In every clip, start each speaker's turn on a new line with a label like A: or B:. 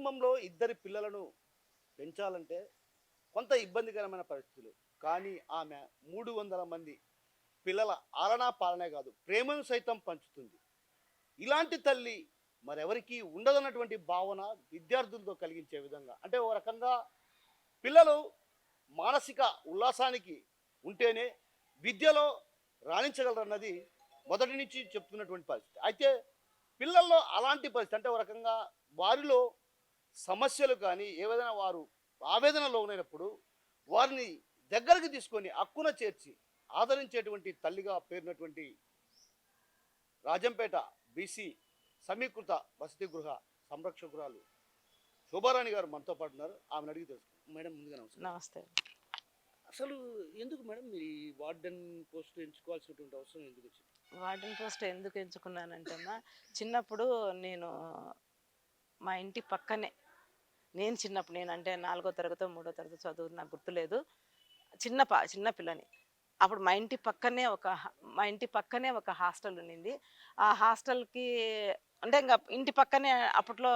A: కుటుంబంలో ఇద్దరి పిల్లలను పెంచాలంటే కొంత ఇబ్బందికరమైన పరిస్థితులు. కానీ ఆమె 300 మంది పిల్లల ఆలనా పాలనే కాదు, ప్రేమను సైతం పంచుతుంది. ఇలాంటి తల్లి మరెవరికీ ఉండదన్నటువంటి భావన విద్యార్థులతో కలిగించే విధంగా, అంటే ఓ రకంగా పిల్లలు మానసిక ఉల్లాసానికి ఉంటేనే విద్యలో రాణించగలరన్నది మొదటి నుంచి చెప్తున్నటువంటి పరిస్థితి. అయితే పిల్లల్లో అలాంటి పరిస్థితి, అంటే ఓ రకంగా వారిలో సమస్యలు కానీ ఏవైనా వారు ఆవేదనలో లోనైనప్పుడు వారిని దగ్గరికి తీసుకొని అక్కున చేర్చి ఆదరించేటువంటి తల్లిగా పేరున్నటువంటి రాజంపేట బీసీ సమీకృత వసతి గృహ సంరక్షకురాలు శోభారాణి గారు మనతో పాటు ఉన్నారు. ఆమెను అడిగి తెలుసుకుందాం. మేడం, ముందుగా నమస్కారం.
B: నమస్తే.
A: అసలు ఎందుకు మేడం మీరు ఈ వార్డెన్ పోస్ట్ ఎంచుకోవాల్సినటువంటి అవసరం ఎందుకు వచ్చింది?
B: వార్డెన్ పోస్ట్ ఎందుకు ఎంచుకున్నానంటే అమ్మా, చిన్నప్పుడు నేను మా ఇంటి పక్కనే, చిన్నప్పుడు అంటే 4వ తరగతో 3వ తరగతి చదువు నాకు గుర్తులేదు, చిన్న పిల్లని. అప్పుడు మా ఇంటి పక్కనే ఒక హాస్టల్ ఉండింది. ఆ హాస్టల్కి అంటే ఇంకా ఇంటి పక్కనే అప్పట్లో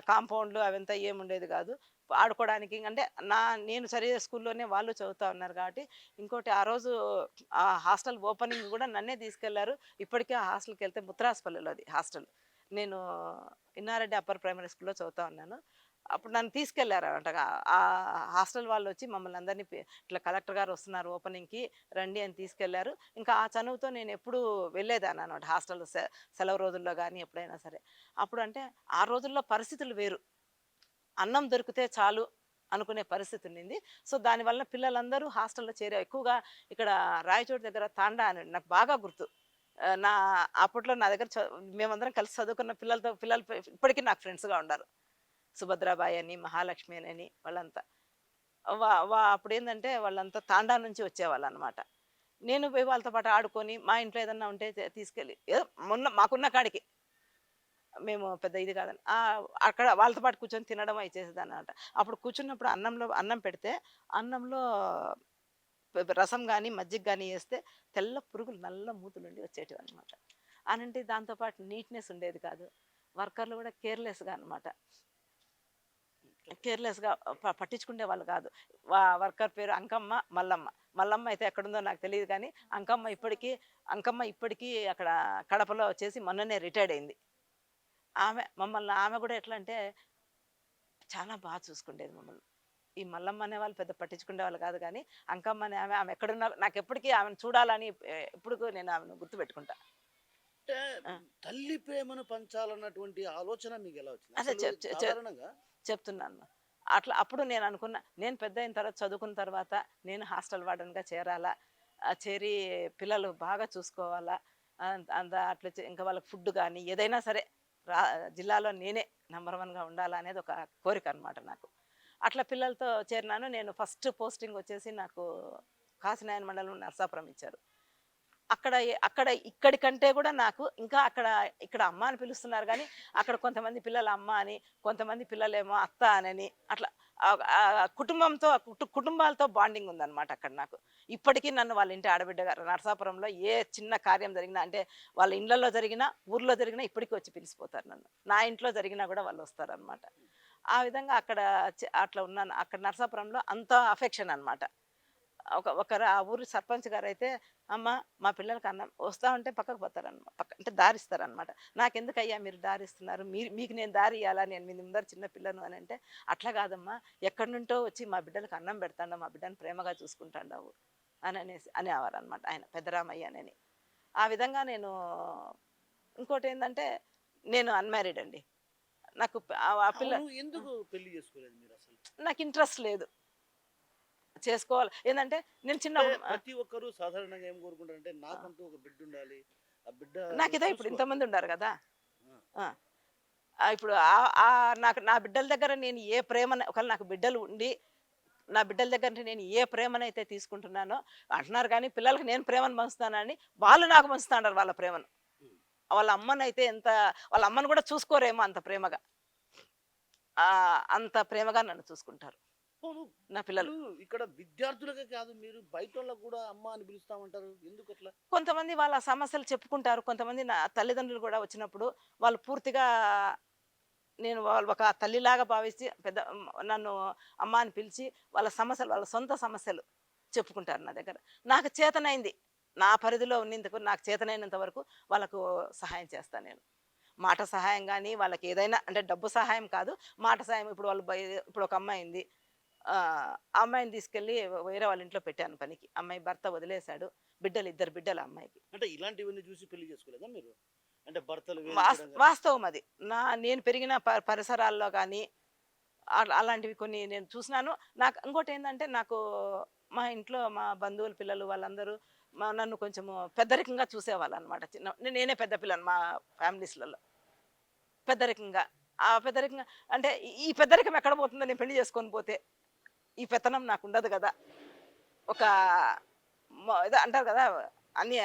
B: కాంపౌండ్లు అవంతా ఏముండేది కాదు, ఆడుకోవడానికి. అంటే నేను చదివే స్కూల్లోనే వాళ్ళు చదువుతూ ఉన్నారు కాబట్టి. ఇంకోటి, ఆ రోజు ఆ హాస్టల్ ఓపెనింగ్ కూడా నన్నే తీసుకెళ్లారు. ఇప్పటికీ ఆ హాస్టల్కి వెళ్తే ముత్రాస్పల్లిలో అది హాస్టల్. నేను ఇన్నారెడ్డి అప్పర్ ప్రైమరీ స్కూల్లో చదువుతా ఉన్నాను. అప్పుడు నన్ను తీసుకెళ్లారు అంటగా ఆ హాస్టల్ వాళ్ళు వచ్చి మమ్మల్ని అందరినీ ఇట్లా కలెక్టర్ గారు వస్తున్నారు ఓపెనింగ్కి రండి అని తీసుకెళ్లారు. ఇంకా ఆ చనువుతో నేను ఎప్పుడు వెళ్ళేదాన్ని అనమాట హాస్టల్ సెలవు రోజుల్లో కానీ ఎప్పుడైనా సరే. అప్పుడు అంటే ఆ రోజుల్లో పరిస్థితులు వేరు, అన్నం దొరికితే చాలు అనుకునే పరిస్థితి ఉండింది. సో దానివల్ల పిల్లలందరూ హాస్టల్లో చేరారు. ఎక్కువగా ఇక్కడ రాయచోటి దగ్గర తాండా అని నాకు బాగా గుర్తు. నా అప్పట్లో నా దగ్గర మేమందరం కలిసి చదువుకున్న పిల్లలు ఇప్పటికీ నాకు ఫ్రెండ్స్గా ఉన్నారు. సుభద్రాబాయి అని, మహాలక్ష్మి అని వాళ్ళంతా. అప్పుడు ఏంటంటే వాళ్ళంతా తాండా నుంచి వచ్చేవాళ్ళు అనమాట. నేను పోయి వాళ్ళతో పాటు ఆడుకొని మా ఇంట్లో ఏదన్నా ఉంటే తీసుకెళ్ళి ఏదో మాకున్న కాడికి, మేము పెద్ద ఇది కాదని అక్కడ వాళ్ళతో పాటు కూర్చొని తినడం అవి చేసేదాన్ని అనమాట. అప్పుడు కూర్చున్నప్పుడు అన్నం పెడితే అన్నంలో రసం కానీ మజ్జిగ కానీ వేస్తే తెల్ల పురుగులు నల్ల మూతులుండి వచ్చేటివి అనమాట. అనంటే దాంతోపాటు నీట్నెస్ ఉండేది కాదు. వర్కర్లు కూడా కేర్లెస్గా అనమాట, కేర్లెస్గా పట్టించుకునే వాళ్ళు కాదు. వర్కర్ పేరు అంకమ్మ, మల్లమ్మ. మల్లమ్మ అయితే ఎక్కడుందో నాకు తెలియదు కానీ అంకమ్మ ఇప్పటికీ అక్కడ కడపలో వచ్చేసి మొన్ననే రిటైర్డ్ అయింది. ఆమె కూడా ఎట్లా అంటే చాలా బాగా చూసుకుండేది మమ్మల్ని. ఈ మల్లమ్మ అనే వాళ్ళు పెద్ద పట్టించుకునే వాళ్ళు కాదు కానీ అంకమ్మ అనే ఆమె ఎక్కడున్నా నాకు ఎప్పటికీ ఆమెను చూడాలని ఎప్పుడు నేను ఆమెను గుర్తుపెట్టుకుంటా.
A: అంటే తల్లి ప్రేమను పంచాలన్నటువంటి ఆలోచన మీకు ఎలా వచ్చింది?
B: అదే
A: సాధారణంగా
B: చెప్తున్నాను. అప్పుడు నేను అనుకున్నా, నేను పెద్ద అయిన తర్వాత చదువుకున్న తర్వాత నేను హాస్టల్ వార్డెన్గా చేరాలా, చేరి పిల్లలు బాగా చూసుకోవాలా, అట్లా ఇంకా వాళ్ళకి ఫుడ్ కానీ ఏదైనా సరే జిల్లాలో నేనే నంబర్ 1గా ఉండాలా అనేది ఒక కోరిక అనమాట నాకు. అట్లా పిల్లలతో చేరినాను. నేను ఫస్ట్ పోస్టింగ్ వచ్చేసి నాకు కాశీనాయన మండలం నర్సాపురం ఇచ్చారు. అక్కడ ఇక్కడి కంటే కూడా నాకు ఇంకా ఇక్కడ అమ్మ అని పిలుస్తున్నారు కానీ అక్కడ కొంతమంది పిల్లలు అమ్మ అని, కొంతమంది పిల్లలేమో అత్త అని, అట్లా కుటుంబాలతో బాండింగ్ ఉందన్నమాట అక్కడ నాకు. ఇప్పటికీ నన్ను వాళ్ళ ఇంటి ఆడబిడ్డగా నరసాపురంలో ఏ చిన్న కార్యం జరిగినా, అంటే వాళ్ళ ఇళ్లలో జరిగినా ఊర్లో జరిగినా ఇప్పటికీ వచ్చి పిలిచిపోతారు నన్ను. నా ఇంట్లో జరిగినా కూడా వాళ్ళు వస్తారనమాట. ఆ విధంగా అట్లా ఉన్నాను. అక్కడ నరసాపురంలో అంత అఫెక్షన్ అనమాట. ఒకరు ఆ ఊరి సర్పంచ్ గారు అయితే, అమ్మ మా పిల్లలకి అన్నం వస్తా ఉంటే పక్కకు పోతారనమాట, అంటే దారిస్తారనమాట. నాకెందుకయ్యా మీరు దారిస్తున్నారు, మీకు నేను దారి ఇవ్వాలా, నేను మీ ముందర చిన్న పిల్లను అని అంటే, అట్లా కాదమ్మా, ఎక్కడి నుంటో వచ్చి మా బిడ్డలకు అన్నం పెడతాండా, మా బిడ్డను ప్రేమగా చూసుకుంటాండావు అనేవారు అనమాట ఆయన, పెద్దరామయ్య అని. ఆ విధంగా నేను ఇంకోటి ఏంటంటే, నేను అన్మ్యారీడ్ అండి. నాకు ఆ పిల్ల
A: ఎందుకు పెళ్లి చేసుకోలేదు మీరు అసలు?
B: నాకు ఇంట్రెస్ట్ లేదు చేసుకోవాలి. ఏంటంటే నేను చిన్న
A: ప్రతి ఒక్కరు సాధారణంగా ఏం కోరుకుంటారంటే, నాకంటూ ఒక బిడ్డ ఉండాలి, ఆ బిడ్డ
B: నాకు ఇదే ఇప్పుడు ఇంతమంది ఉన్నారు కదా. ఇప్పుడు నా బిడ్డల దగ్గర నేను ఏ ప్రేమ, ఒకవేళ నాకు బిడ్డలు ఉండి నా బిడ్డల దగ్గర నేను ఏ ప్రేమనైతే తీసుకుంటున్నానో అంటున్నారు కానీ, పిల్లలకి నేను ప్రేమను పంచుతానని వాళ్ళు నాకు పంచుతాడారు వాళ్ళ ప్రేమను. వాళ్ళ అమ్మనైతే వాళ్ళ అమ్మను కూడా చూసుకోరేమో అంత ప్రేమగా, అంత ప్రేమగా నన్ను చూసుకుంటారు నా పిల్లలు.
A: ఇక్కడ విద్యార్థులకే కాదు, మీరు బయట వాళ్ళకు కూడా అమ్మ అని పిలుస్తామంటారు, ఎందుకు అట్లా?
B: కొంతమంది వాళ్ళ సమస్యలు చెప్పుకుంటారు. కొంతమంది నా తల్లిదండ్రులు కూడా వచ్చినప్పుడు వాళ్ళు పూర్తిగా నేను వాళ్ళు ఒక తల్లిలాగా భావించి పెద్ద నన్ను అమ్మ అని పిలిచి వాళ్ళ సమస్యలు వాళ్ళ సొంత సమస్యలు చెప్పుకుంటారు నా దగ్గర. నాకు చేతనైంది నా పరిధిలో ఉన్నందుకు నాకు చేతనైనంత వరకు వాళ్ళకు సహాయం చేస్తాను నేను. మాట సహాయం గానీ, వాళ్ళకి ఏదైనా అంటే డబ్బు సహాయం కాదు. మాట సహాయం ఇప్పుడు వాళ్ళు ఇప్పుడు ఒక అమ్మాయి ఉంది. ఆ అమ్మాయిని తీసుకెళ్ళి వేరే వాళ్ళ ఇంట్లో పెట్టాను పనికి. అమ్మాయి భర్త వదిలేశాడు. ఇద్దరు బిడ్డలు ఆ అమ్మాయికి.
A: అంటే ఇలాంటివన్నీ చూసి పెళ్లి చేసుకోలేదా మీరు? అంటే భర్తలు వేధించడం గాని?
B: వాస్తవం అది. నేను పెరిగిన పరిసరాల్లో గానీ, అలాంటివి కొన్ని నేను చూసినాను. నాకు ఇంకోటేందంటే, నాకు మా ఇంట్లో మా బంధువుల పిల్లలు వాళ్ళందరూ నన్ను కొంచెము పెద్దరికంగా చూసేవాళ్ళనమాట. నేనే పెద్ద పిల్లని మా ఫ్యామిలీస్‌లలో. పెద్దరికంగా. ఆ పెద్దరికంగా అంటే ఈ పెద్దరికం ఎక్కడ పోతుందో నేను పెళ్లి చేసుకొని పోతే. ఈ పెత్తనం నాకుండదు గదా! ఒక ఏదో అంటారు కదా! అన్నీ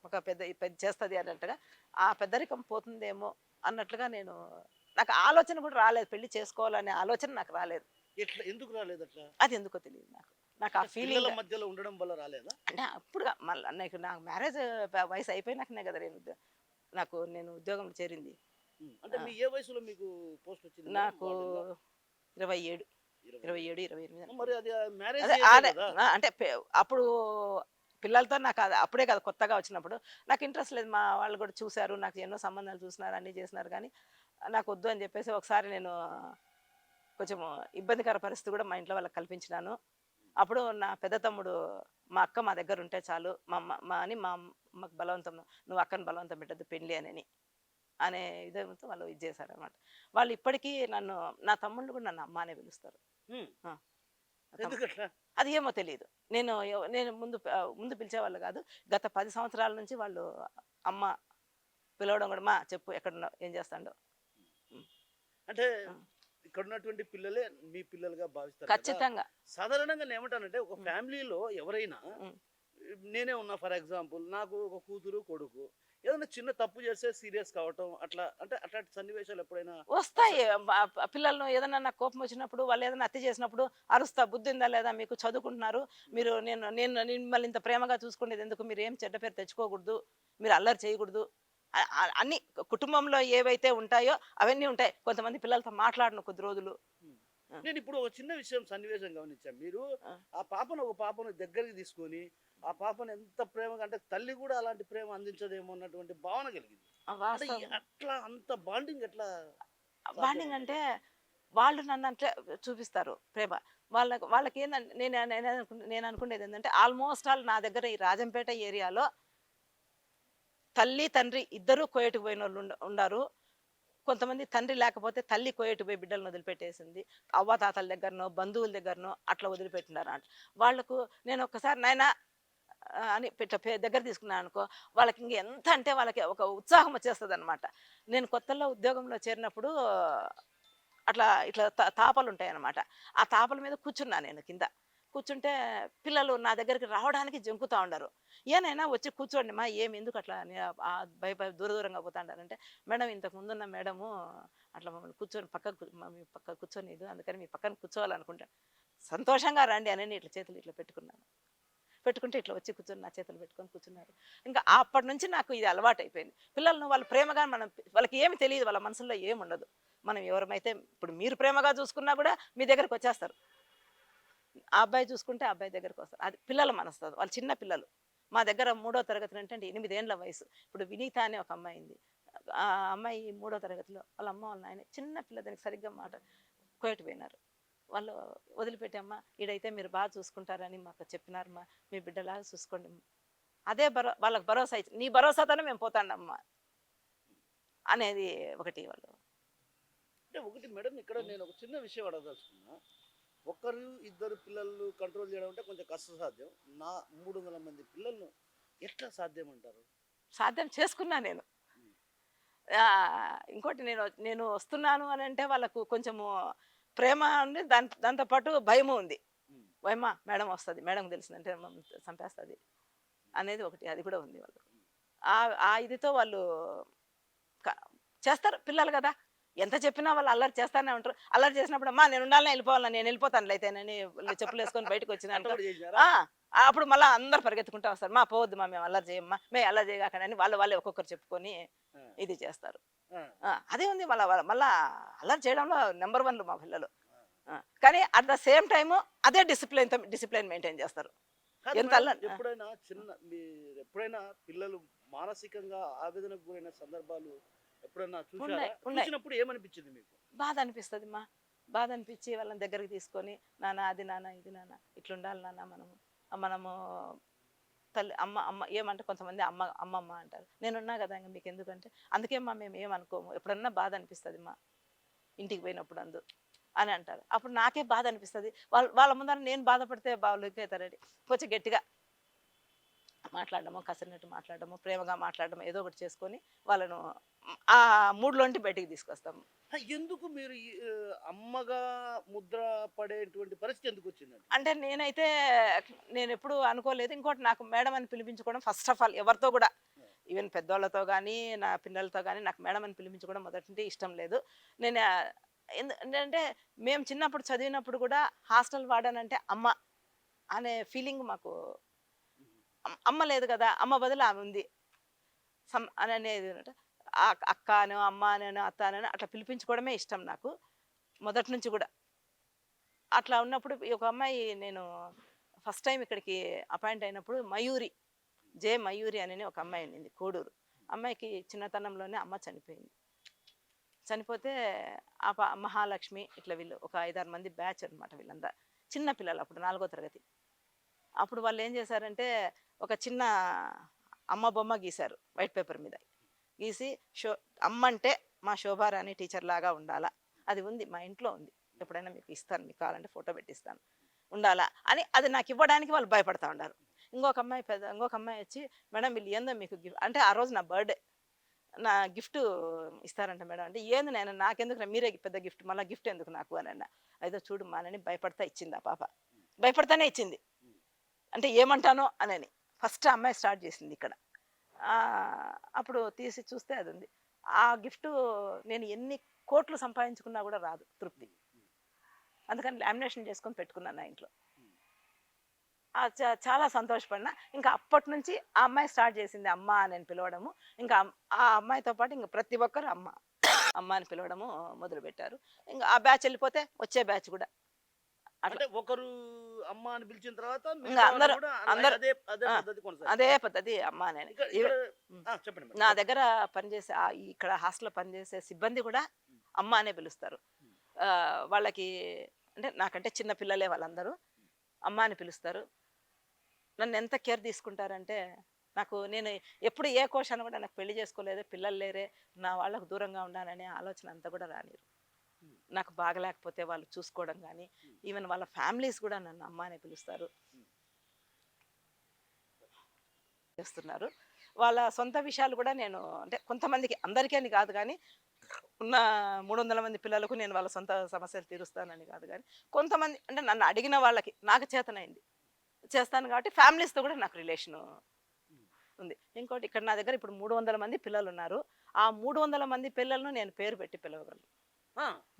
B: ఒక పెద్ద చేస్తది అన్నట్టుగా, ఆ పెద్దరికం పోతుందేమో అన్నట్లుగా నాకు ఆలోచన కూడా రాలేదు. పెళ్లి చేసుకోవాలనే ఆలోచన నాకు రాలేదు.
A: ఎట్లా ఎందుకు రాలేదట్లా?
B: అది ఎందుకో తెలీదు నాకు. నాకు ఆ
A: అంటే
B: ఫీలింగ్
A: పిల్లల మధ్యలో ఉండడం వల్ల రాలేదా?
B: అంటే అప్పుడుగా మళ్ళా నాకు మ్యారేజ్ వయసు అయిపోయినాకనే కదా నేను ఉద్యోగంలో చేరింది.
A: అంటే
B: ఆ!
A: మీ ఏ వయసులో మీకు పోస్ట్ వచ్చింది మేడం
B: నాకు
A: వార్డెన్‌గా?
B: 27,
A: 20.
B: 28
A: మరి అది మ్యారేజ్
B: అదే
A: ఏజే
B: అదే
A: కదా!
B: అంటే అప్పుడు పిల్లలతో నాకు అప్పుడే కదా కొత్తగా వచ్చినప్పుడు నాకు ఇంట్రెస్ట్ లేదు. మా వాళ్ళు కూడా చూసారు. నాకు ఎన్నో సంబంధాలు చూసినారు. అన్నీ చేసినారు కానీ నాకు వద్దు అని చెప్పేసి ఒకసారి నేను కొంచెం ఇబ్బందికర పరిస్థితి కూడా మా ఇంట్లో వాళ్ళకి కల్పించినాను. అప్పుడు నా పెద్ద తమ్ముడు మా అక్క మా దగ్గర ఉంటే చాలు మా అమ్మకు బలవంతం నువ్వు అక్కని బలవంతం పెట్టద్దు పెళ్లి అనే విధంతో వాళ్ళు ఇది చేశారనమాట. వాళ్ళు ఇప్పటికీ నా తమ్ముళ్ళు కూడా నన్ను అమ్మ అనే పిలుస్తారు.
A: హ్మ్.
B: ఆ! నా తమ్ముడు
A: ఎందుకట్లా?
B: అది ఏమో తెలీదు. నేను ముందు పిలిచేవాళ్ళు కాదు. గత 10 సంవత్సరాల నుంచి వాళ్ళు అమ్మ పిలవడం కూడా, "మా చెప్పు ఎక్కడున్నావు? ఏం చేస్తాండో?" హ్మ్.
A: అంటే
B: హ్మ్.
A: ఇక్కడున్నటువంటి పిల్లలే మీ పిల్లలుగా భావిస్తారు కదా!
B: ఖచ్చితంగా.
A: సాధారణంగా నేనేమంటానంటే ఒక
B: హ్మ్.
A: ఫ్యామిలీలో ఎవరైనా
B: హ్మ్.
A: నేనే ఉన్నా ఫర్ ఎగ్జాంపుల్ నాకు ఒక కూతురు, కొడుకు ఏదైనా చిన్న తప్పు చేస్తే సీరియస్ కావటం అట్లా అంటే అట్లాంటి సన్నివేశాలు ఎప్పుడైనా అస
B: వస్తాయి. పిల్లలు ఏదన్నా నాకు కోపం వచ్చినప్పుడు, వాళ్ళు ఏదైనా అతి చేసినప్పుడు అరుస్తా. బుద్ధిందా లేదా మీకు? చదువుకుంటున్నారు. మీరు నేను నేను మిమ్మల్ని ఇంత ప్రేమగా చూసుకునేది ఎందుకు? మీరేం చెడ్డ పేరు తెచ్చుకోకూడదు. మీరు అల్లరి చేయకూడదు. అన్నీ కుటుంబంలో ఏవైతే ఉంటాయో అవన్నీ ఉంటాయి. కొంతమంది పిల్లలతో మాట్లాడను కొద్ది రోజులు.
A: హ్మ్.
B: ఆ!
A: నేనిప్పుడు ఒక చిన్న విషయం సన్నివేశం గమనించాను. మీరు
B: ఆ!
A: ఒక పాపను దగ్గరికి తీసుకొని, ఆ పాపను ఎంత ప్రేమగా అంటే తల్లి గూడా అలాంటి ప్రేమ అందించదేమో అన్నటువంటి భావన కలిగింది. అంటే
B: వాస్తవం.
A: అట్లా అంత బాండింగ్ ఎట్లా
B: బాండింగ్
A: సాధ్యమంటారు?
B: అంటే వాళ్ళు నన్ను అట్లే చూపిస్తారు ప్రేమ. వాళ్ళకేందంటే నేను అనుకునేది ఏందంటే ఆల్మోస్ట్ ఆల్ నా దగ్గర ఈ రాజంపేట ఏరియాలో తల్లి, తండ్రి ఇద్దరూ కోయేటుకు పోయినోళ్ళు ఉండారు. కొంతమంది తండ్రి లేకపోతే తల్లి కోయేటు పోయి బిడ్డలను వదిలిపెట్టేసింది. అవ్వాతాతల దగ్గరనో, బంధువుల దగ్గరనో అట్లా వదిలిపెట్టినారంట. వాళ్ళకు నేను ఒక్కసారి నాయనా అని దగ్గర తీసుకున్నాననుకో, వాళ్ళకి ఇంక ఎంత అంటే వాళ్ళకి ఒక ఉత్సాహం వచ్చేస్తదనమాట. నేను కొత్తలో ఉద్యోగంలో చేరినప్పుడు ఇట్లా తాపలుంటాయనమాట. ఆ తాపల మీద కూర్చున్నా నేను కింద. కూర్చుంటే పిల్లలు నా దగ్గరికి రావడానికి జంకుతా ఉండారు. "ఏనైనా వచ్చి కూర్చోండిమా ఏమి ఎందుకట్లా దూర దూరంగా పోతాండారంటే, మేడం ఇంతకుముందున్న మేడము అట్లా మమ్మల్ని కూర్చొని మీ పక్కన కూర్చోనీయదు. అందుకని మీ పక్కన కూర్చోవాలనుకుంటాను." సంతోషంగా రండి అని ఇట్లా చేతులు ఇట్లా పెట్టుకున్నాను. పెట్టుకుంటే ఇట్లా వచ్చి కూర్చొని నా చేతులు పెట్టుకొని కూర్చున్నారు. ఇంకా అప్పటి నుంచి నాకు ఇది అలవాటయిపోయింది. పిల్లలను వాళ్ళు ప్రేమగా వాళ్ళకి ఏమి తెలీదు. వాళ్ళ మనసుల్లో ఏముండదు. మనం ఎవరమైతే ఇప్పుడు మీరు ప్రేమగా చూసుకున్నా కూడా మీ దగ్గరకొచ్చేస్తారు. ఆ అబ్బాయి చూసుకుంటే ఆ అబ్బాయి దగ్గరకొస్తారు. అది పిల్లల మనస్తత్వం. వాళ్ళు చిన్న పిల్లలు. మా దగ్గర మూడో తరగతి అంటే 8 ఏండ్ల వయసు. ఇప్పుడు వినీత అనే ఒక అమ్మాయి ఉంది. ఆ అమ్మాయి మూడో తరగతిలో వాళ్ళ అమ్మ, వాళ్ళ నాయన చిన్న పిల్ల దానికి సరిగ్గా కోయట పోయినారు. వాళ్ళు వదిలిపెట్టమ్మా ఈడైతే మీరు బాగా చూసుకుంటారని మాకు చెప్పినారమ్మా. మీ బిడ్డలాగా చూసుకోండి. అదే వాళ్ళకి భరోసా ఇచ్చి నీ భరోసాతోనే మేము పోతాండమ్మా అనేది ఒకటి వాళ్ళు.
A: అంటే ఒకటి మేడం ఇక్కడ
B: హ్మ్.
A: నేను ఒక చిన్న విషయం అడగదలుచుకున్నా. ఒకరు, ఇద్దరు పిల్లలు కంట్రోల్ చేయడం అంటే కొంచెం కష్టసాధ్యం. 300 మంది పిల్లలను ఎట్లా సాధ్యమంటారు?
B: సాధ్యం చేసుకున్నా నేను.
A: హ్మ్.
B: ఇంకోటి నేను వస్తున్నాను అనంటే వాళ్ళకు కొంచెము ప్రేమ ఉంది. దాంతో పాటు భయము ఉంది.
A: హ్మ్.
B: ఓయమ్మా! మేడం వస్తది. మేడంకి తెలిసిందంటే మమ్మల్ని చంపేస్తది అనేది ఒకటి. అది కూడా ఉంది వాళ్ళకు.
A: హ్మ్.
B: ఆ ఇదితో వాళ్ళు క చేస్తారు పిల్లలు గదా! ఎంత చెప్పినా వాళ్ళు అల్లరి చేస్తానే ఉంటారు. అల్లరి చేసినప్పుడు అమ్మా నేనుండాలనే ఎళ్ళిపోవాలా నేనెళ్ళిపోతానులే అయితేనని చెప్పులేసుకొని
A: అట్లా
B: బయటకొచ్చినాననుకో
A: కూడా చేసినారా?
B: ఆ! అప్పుడు మళ్ళా అందరూ పరిగెత్తుకుంటా వస్తారు. పోవద్దమ్మా మేము అల్లరి చేయమ్మా. మేము అల్లరి చేయగాకనని వాళ్ళే ఒక్కొక్కరు చెప్పుకొని
A: ఆ!
B: ఇది చేస్తారు. అదే ఉంది మళ్ళా అల్లరి చేయడంలో నెంబర్ 1 మా పిల్లలు. కానీ అట్ ద సేమ్ టైము అదే డిసిప్లిన్ మెయింటైన్ చేస్తారు.
A: కాదు
B: ఎంత
A: మేడం,
B: అల్లరి
A: ఎప్పుడైనా మీరు ఎప్పుడైనా పిల్లలు మానసికంగా ఆవేదనకు గురైన సందర్భాలు ఎప్పుడైనా చూసారా?
B: ఉన్నాయి.
A: చూసినప్పుడు ఏమనిపించింది మీకు?
B: బాధ అనిపిస్తది మా. బాధ అనిపించి వాళ్ళని దగ్గరికి తీసుకొని, నాన్న అది నాన్న, ఇది నాన్న, ఇట్లుండాలి నాన్న మనము. మనము తల్లి అమ్మ అమ్మ ఏమంటే కొంతమంది అమ్మమ్మ అంటారు. నేనున్నా కదా ఇంక మీకెందుకంటే, అందుకే మా మేము ఏమనుకోము. ఎప్పుడన్నా బాధ అనిపిస్తది మా ఇంటికి పోయినప్పుడు అని అంటారు. అప్పుడు నాకే బాధ అనిపిస్తది. వాళ్ళ ముందర నేను బాధపడితే బాగోలేకపోతారని కొంచెం గట్టిగా మాట్లాడడము, కసిరినట్టు మాట్లాడడము, ప్రేమగా మాట్లాడడం ఏదో ఒకటి చేసుకొని వాళ్ళను ఆ మూడ్‌లోంటి బయటికి తీసుకొస్తాము.
A: ఎందుకు మీరు అమ్మగా ముద్ర పడేటువంటి పరిస్థితి ఎందుకు వచ్చిందండి?
B: అంటే నేనెప్పుడూ అనుకోలేదు. ఇంకోటి నాకు మేడం అని పిలిపించుకోవడం ఫస్ట్ ఆఫ్ ఆల్ ఎవరితో గూడా ఈవెన్ పెద్దోళ్ళతో గానీ, నా పిల్లలతో గానీ నాకు మేడం అని పిలిపించుకోవడం మొదటి నుండి ఇష్టం లేదు. నేను ఏంటంటే మేము చిన్నప్పుడు చదివినప్పుడు గూడా హాస్టల్ వార్డెన్ అంటే అమ్మ అనే ఫీలింగ్ మాకు అమ్మ లేదు గదా! అమ్మ బదులు ఆమె ఉంది. అనేది అనమాట. అక్క అనో, అమ్మ అనో, అత్త అనో అట్లా పిలిపించుకోవడమే ఇష్టం నాకు. మొదటి నుంచి గూడా. అట్లా ఉన్నప్పుడు ఈ ఒక అమ్మాయి నేను ఫస్ట్ టైమ్ ఇక్కడికి అపాయింట్ అయినప్పుడు మయూరి అని ఒక అమ్మాయి ఉండింది కోడూరు. అమ్మాయికి చిన్నతనంలోనే అమ్మ చనిపోయింది. చనిపోతే మహాలక్ష్మి ఇట్లా వీళ్ళు ఒక 5, 6 మంది బ్యాచ్ అనమాట వీళ్ళంతా. చిన్న పిల్లలు అప్పుడు 4వ తరగతి. అప్పుడు వాళ్ళు ఏం చేశారంటే ఒక చిన్న అమ్మ బొమ్మ గీశారు వైట్ పేపర్ మీద. గీసి అమ్మంటే మా శోభారాణి టీచర్ లాగా ఉండాలా. అది ఉంది మా ఇంట్లో ఉంది. ఎప్పుడైనా మీకు ఇస్తాను, మీకు కావాలంటే ఫోటో పెట్టిస్తాను. ఉండాలా అని అది నాకు ఇవ్వడానికి వాళ్ళు భయపడతా ఉన్నారు. ఇంకొక అమ్మాయి వచ్చి మేడం వీళ్ళు ఏందో మీకు గిఫ్ట్ అంటే ఆ రోజు నా బర్త్డే నా గిఫ్ట్ ఇస్తారంట మేడం అంటే ఏంది నేను నాకెందుకు మీరే పెద్ద గిఫ్ట్ మళ్ళీ గిఫ్ట్ ఎందుకు నాకు అని అన్న. అయితే చూడు మానని భయపడతా ఇచ్చింది ఆ పాప. భయపడతానే ఇచ్చింది. అంటే ఏమంటానో అని ఫస్ట్ అమ్మాయి స్టార్ట్ చేసింది ఇక్కడ. అప్పుడు తీసి చూస్తే అది ఉంది. ఆ గిఫ్ట్ నేను ఎన్ని కోట్లు సంపాదించుకున్నా కూడా రాదు తృప్తి. అందుకని లామినేషన్ చేసుకొని పెట్టుకున్నాను నా ఇంట్లో. చాలా సంతోషపడినా. ఇంకా అప్పటి నుంచి ఆ అమ్మాయి స్టార్ట్ చేసింది అమ్మ అని పిలవడము. ఇంకా ఆ అమ్మాయితో పాటు ఇంకా ప్రతి ఒక్కరు అమ్మ అమ్మ అని పిలవడము మొదలుపెట్టారు. ఇంకా ఆ బ్యాచ్ వెళ్ళిపోతే వచ్చే బ్యాచ్ కూడా అట్లా.
A: అంటే ఒకరు అమ్మ అని పిలిచిన తర్వాత
B: ఇంకా అందరూ అదే
A: పద్ధతి
B: పద్ధతి అమ్మ అని.
A: చెప్పండి.
B: నా దగ్గర పనిచేసే ఇక్కడ హాస్టల్లో పనిచేసే సిబ్బంది కూడా అమ్మ అనే పిలుస్తారు. వాళ్ళకి అంటే నాకంటే చిన్న పిల్లలే వాళ్ళందరూ. అమ్మ అని పిలుస్తారు. నన్ను ఎంత కేర్ తీసుకుంటారంటే నేను ఎప్పుడు ఏ కోశాన్ని కూడా నాకు పెళ్లి చేసుకోలేదు, పిల్లలు లేరే, నా వాళ్ళకు దూరంగా ఉన్నాననే ఆలోచన అంతా కూడా రానిరు. నాకు బాగలేకపోతే వాళ్ళు చూసుకోవడం కానీ ఈవెన్ వాళ్ళ ఫ్యామిలీస్ కూడా నన్ను అమ్మ అనే పిలుస్తారు చేస్తున్నారు. వాళ్ళ సొంత విషయాలు కూడా నేను అంటే కొంతమందికి అందరికీ అని కాదు కానీ ఉన్న 300 మంది పిల్లలకు నేను వాళ్ళ సొంత సమస్యలు తీరుస్తానని కాదు కానీ కొంతమంది అంటే నన్ను అడిగిన వాళ్ళకి నాకు చేతనైంది చేస్తాను కాబట్టి ఫ్యామిలీస్తో కూడా నాకు రిలేషను ఉంది. ఇంకోటి ఇక్కడ నా దగ్గర ఇప్పుడు 300 మంది పిల్లలు ఉన్నారు. ఆ 300 మంది పిల్లలను నేను పేరు పెట్టి పిలవగలను.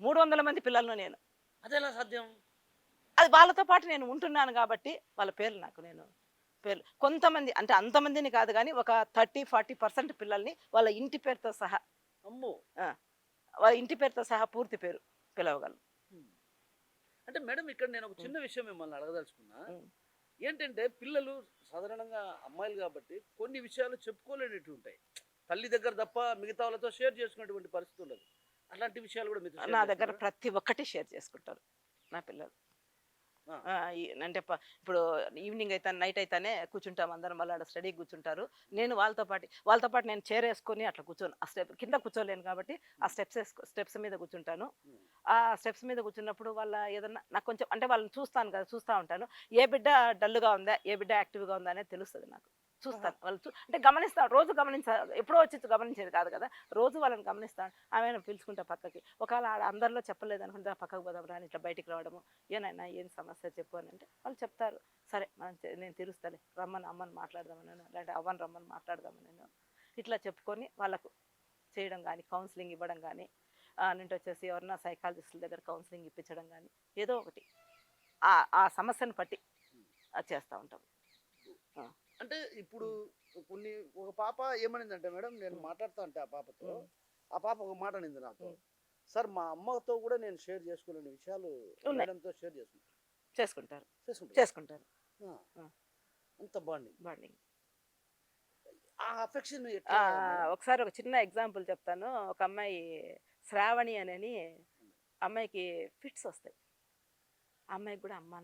B: 300 మంది పిల్లలను నేను
A: అదెలా సాధ్యం?
B: అది వాళ్ళతో పాటు నేను ఉంటున్నాను కాబట్టి వాళ్ళ పేర్లు పేర్లు కొంతమంది అంటే అంతమందిని కాదు కానీ ఒక 30-40% పిల్లల్ని వాళ్ళ ఇంటి పేరుతో సహా వాళ్ళ ఇంటి పేరుతో సహా పూర్తి పేరు పిలవగలను.
A: అంటే మేడం ఇక్కడ నేను ఒక చిన్న విషయం మిమ్మల్ని అడగదలుచుకున్నా. ఏంటంటే పిల్లలు సాధారణంగా అమ్మాయిలు కాబట్టి కొన్ని విషయాలు చెప్పుకోలేనివి ఉంటాయి. తల్లి దగ్గర తప్ప మిగతా వాళ్ళతో షేర్ చేసుకునేటువంటి పరిస్థితి ఉండదు. అలాంటి విషయాలు కూడా మీతో
B: నా దగ్గర ప్రతి ఒక్కటి షేర్ చేసుకుంటారు నా పిల్లలు. అంటే ఇప్పుడు ఈవినింగ్ అయితే నైట్ అయితేనే కూర్చుంటాం అందరం, మళ్ళీ స్టడీకి కూర్చుంటారు. నేను వాళ్ళతో పాటు నేను చైర్ వేసుకొని అట్లా కూర్చోను. ఆ స్టెప్ కింద కూర్చోలేను కాబట్టి ఆ స్టెప్స్ మీద కూర్చుంటాను. ఆ స్టెప్స్ మీద కూర్చున్నప్పుడు వాళ్ళ ఏదన్నా నాకు కొంచెం అంటే వాళ్ళని చూస్తాను కదా, చూస్తూ ఉంటాను. ఏ బిడ్డ డల్గా ఉందా, ఏ బిడ్డ యాక్టివ్గా ఉందా అనేది తెలుస్తుంది నాకు. చూస్తాను వాళ్ళు అంటే గమనిస్తాను. రోజు ఎప్పుడో వచ్చి గమనించేది కాదు కదా, రోజు వాళ్ళని గమనిస్తాను. ఆమె పిలుచుకుంటా పక్కకి. ఒకవేళ అందరిలో చెప్పలేదు అనుకుంటే పక్కకు పోదాం రాని ఇట్లా బయటికి రావడము. ఏనైనా ఏం సమస్య చెప్పు అని అంటే వాళ్ళు చెప్తారు. సరే నేను తీరుస్తాను, రమ్మని అమ్మని మాట్లాడదామని లేదంటే అవ్వని రమ్మని మాట్లాడదామని ఇట్లా చెప్పుకొని వాళ్ళకు చేయడం కానీ, కౌన్సిలింగ్ ఇవ్వడం కానీ, నుండి వచ్చేసి ఎవరన్నా సైకాలజిస్టుల దగ్గర కౌన్సిలింగ్ ఇప్పించడం కానీ ఏదో ఒకటి ఆ సమస్యను బట్టి చేస్తూ ఉంటాం.
A: అంటే ఇప్పుడు ఒక పాప ఏమనిందంటే మేడం, నేను మాట్లాడుతా అంటే ఆ పాపతో ఆ పాప ఒక మాట అనింది నాతో.
B: ఉమ్.
A: సార్ మా అమ్మతో కూడా నేను షేర్ చేసుకోలేని విషయాలు
B: ఉన్నాయి.
A: మేడంతో షేర్ చేసుకుంటాను.
B: చేసుకుంటారు.
A: చేసుకుంటారు.
B: చేసుకుంటారు.
A: ఆ,
B: ఆ,
A: అంత బాండింగ్.
B: బాండింగ్.
A: ఆ అఫెక్షన్ ఎట్లా మేడం?
B: ఒకసారి ఒక చిన్న ఎగ్జాంపుల్ చెప్తాను. ఒక అమ్మాయి శ్రావణి అని అమ్మాయికి ఫిట్స్ వస్తాయి. ఆ అమ్మాయికి కూడా అమ్మ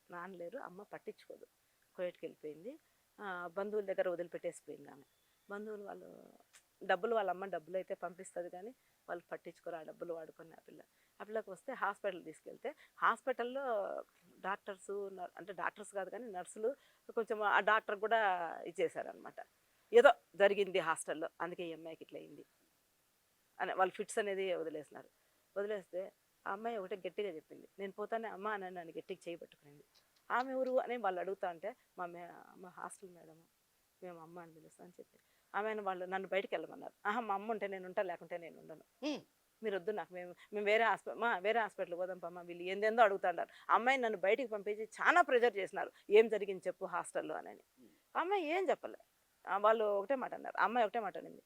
B: నాన్న లేరు. అమ్మ పట్టించుకోదు. కోయట్కి వెళ్ళిపోయింది. బంధువుల దగ్గర వదిలిపెట్టేసిపోయింది ఆమె. బంధువులు వాళ్ళు డబ్బులు, వాళ్ళ అమ్మ డబ్బులు అయితే పంపిస్తుంది కానీ వాళ్ళు పట్టించుకోరు. ఆ డబ్బులు వాడుకొని ఆ పిల్లకి వస్తే హాస్పిటల్ తీసుకెళ్తే హాస్పిటల్లో డాక్టర్స్, అంటే డాక్టర్స్ కాదు కానీ నర్సులు కొంచెం ఆ డాక్టర్ కూడా ఇచ్చేసారనమాట. ఏదో జరిగింది హాస్టల్లో, అందుకే ఈ అమ్మాయికి ఇట్లా అయింది అని వాళ్ళు ఫిట్స్ అనేది వదిలేసినారు. వదిలేస్తే ఆ అమ్మాయి ఒకటే గట్టిగా చెప్పింది, నేను పోతానే అమ్మ అని నన్ను గట్టిగా చేయబట్టుకునింది. ఆమె ఊరు అని వాళ్ళు అడుగుతా అంటే మా హాస్టల్ మేడం, మేము అమ్మ అని పిలుస్తాం అని చెప్పి వాళ్ళు నన్ను బయటికి వెళ్ళమన్నారు. మా అమ్మ ఉంటే నేను ఉంటా, లేకుంటే నేను ఉండను. మీరు వద్దు నాకు, మేము వేరే హాస్పిటల్ పోదాం పమ్మ, వీళ్ళు ఏందేందో అడుగుతాడారు. అమ్మాయిని నన్ను బయటికి పంపించి చాలా ప్రెజర్ చేసినారు. ఏం జరిగింది చెప్పు హాస్టల్లో అని. అమ్మాయి ఏం చెప్పలే. వాళ్ళు ఒకటే మాట అన్నారు. అమ్మాయి ఒకటే మాట అనింది,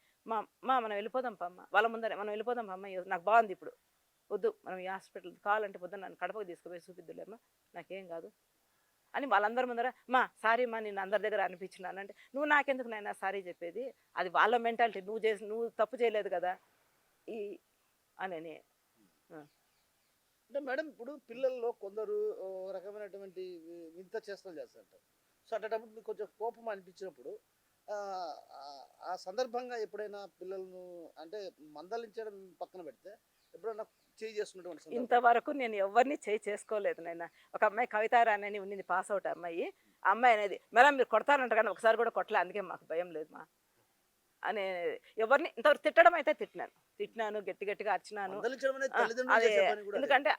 B: మనం వెళ్ళిపోదాం పమ్మ, వాళ్ళ ముందరే మనం వెళ్ళిపోదాం పమ్మ, నాకు బాగుంది ఇప్పుడు, వద్దు మనం ఈ హాస్పిటల్ కావాలంటే పొద్దున్న నన్ను కడపకు తీసుకుపోయి చూపిద్దులేమ్మా, నాకేం కాదు అని వాళ్ళందరి ముందర సారీ నేను అందరి దగ్గర అనిపించినాను అంటే, నువ్వు నాకెందుకు నైనా సారీ చెప్పేది, అది వాళ్ళ మెంటాలిటీ, నువ్వు తప్పు చేయలేదు కదా ఈ అని.
A: అంటే మేడం ఇప్పుడు పిల్లల్లో కొందరు ఓ రకమైనటువంటి వింత చేష్టలు చేస్తుంటారు. సో అట్టేటప్పుడు మీకు కొంచెం కోపం అనిపించినప్పుడు ఆ, ఆ సందర్భంగా ఎప్పుడైనా పిల్లలను అంటే మందలించడం పక్కన పెడితే ఎప్పుడైనా చేసుకున్నటువంటి సందర్భం?
B: ఇంతవరకు నేను ఎవరిని చేసుకోలేదు నాయన. ఒక అమ్మాయి కవితారాణి అని ఉన్నింది, పాస్ అవుట్ అమ్మాయి. ఆ అమ్మాయి అనేది, మేడం మీరు కొడతారంట కానీ ఒకసారి కూడా కొట్టలే, అందుకే మాకు భయం లేదు మా అనే. ఎవరిని ఇంతవరకు తిట్టడం అయితే తిట్టినాను, గట్టిగా అరిచినాను.
A: మందలించడం అనేది తల్లిదండ్రులు
B: అదే,
A: చేసే పని కూడా అదే.
B: ఎందుకంటే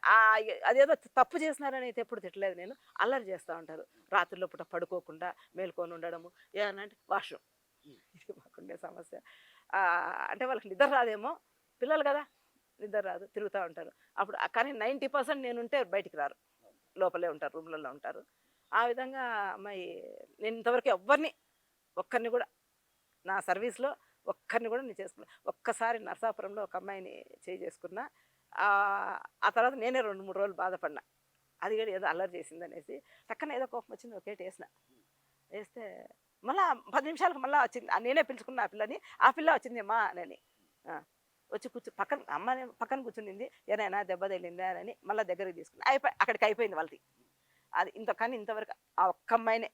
B: అదేదో తప్పు చేసినారని అయితే ఎప్పుడు తిట్టలేదు నేను. అల్లరి చేస్తూ ఉంటారు రాత్రిలో పూట, పడుకోకుండా మేల్కొని ఉండడము. ఏమనంటే వాష్రూమ్, ఇది మాకుండే సమస్య. అంటే వాళ్ళకి నిద్ర రాదేమో, పిల్లలు కదా, నిద్ర రాదు, తిరుగుతూ ఉంటారు. అప్పుడు కానీ 90% నేనుంటే బయటికి రారు, లోపలే ఉంటారు, రూమ్లలో ఉంటారు. ఆ విధంగా అమ్మాయి, నేను ఇంతవరకు ఒక్కరిని కూడా నా సర్వీస్లో ఒక్కరిని కూడా నేను చేసుకున్నా. ఒక్కసారి నరసాపురంలో ఒక అమ్మాయిని చేసుకున్నా. ఆ తర్వాత నేనే 2-3 రోజులు బాధపడినా, అది కూడా ఏదో అల్లరి చేసిందనేసి. టక్కన ఏదో కోపం వచ్చింది, ఒకేటి వేస్తే మళ్ళీ 10 నిమిషాలకు మళ్ళీ వచ్చింది. నేనే పిలుచుకున్నా ఆ పిల్లని. ఆ పిల్ల వచ్చింది అమ్మా అని. వచ్చి పక్కన కూర్చునింది. ఏనైనా దెబ్బ తగిలిందా అని మళ్ళీ దగ్గరికి తీసుకుని అక్కడికి అయిపోయింది వాళ్ళది. అది కానీ ఇంతవరకు ఆ ఒక్క అమ్మాయినే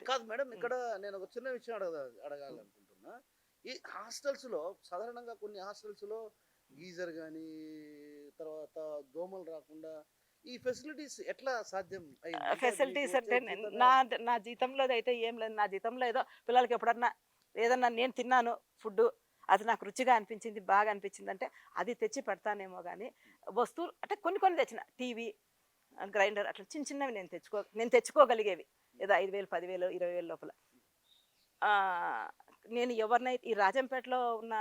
A: కాదు మేడం, ఇక్కడ నేను ఒక చిన్న విషయం అడగాలనుకుంటున్నా. ఈ హాస్టల్స్లో సాధారణంగా కొన్ని హాస్టల్స్లో గీజర్ కానీ, తర్వాత దోమలు రాకుండా ఈ ఫెసిలిటీస్ ఎట్లా సాధ్యం అయింది?
B: ఫెసిలిటీస్ అంటే నా జీతంలో అయితే ఏం లేదు. నా జీతంలో ఏదో పిల్లలకి ఎప్పుడన్నా ఏదన్నా నేను తిన్నాను ఫుడ్, అది నాకు రుచిగా అనిపించింది, బాగా అనిపించింది అంటే అది తెచ్చి పెడతానేమో. కానీ వస్తువులు అంటే కొన్ని తెచ్చిన, టీవీ, గ్రైండర్, అట్లా చిన్నవి నేను తెచ్చుకోగలిగేవి, ఏదో 5,000, 10,000, 20,000 లోపల. నేను ఎవరినైతే ఈ రాజంపేటలో ఉన్న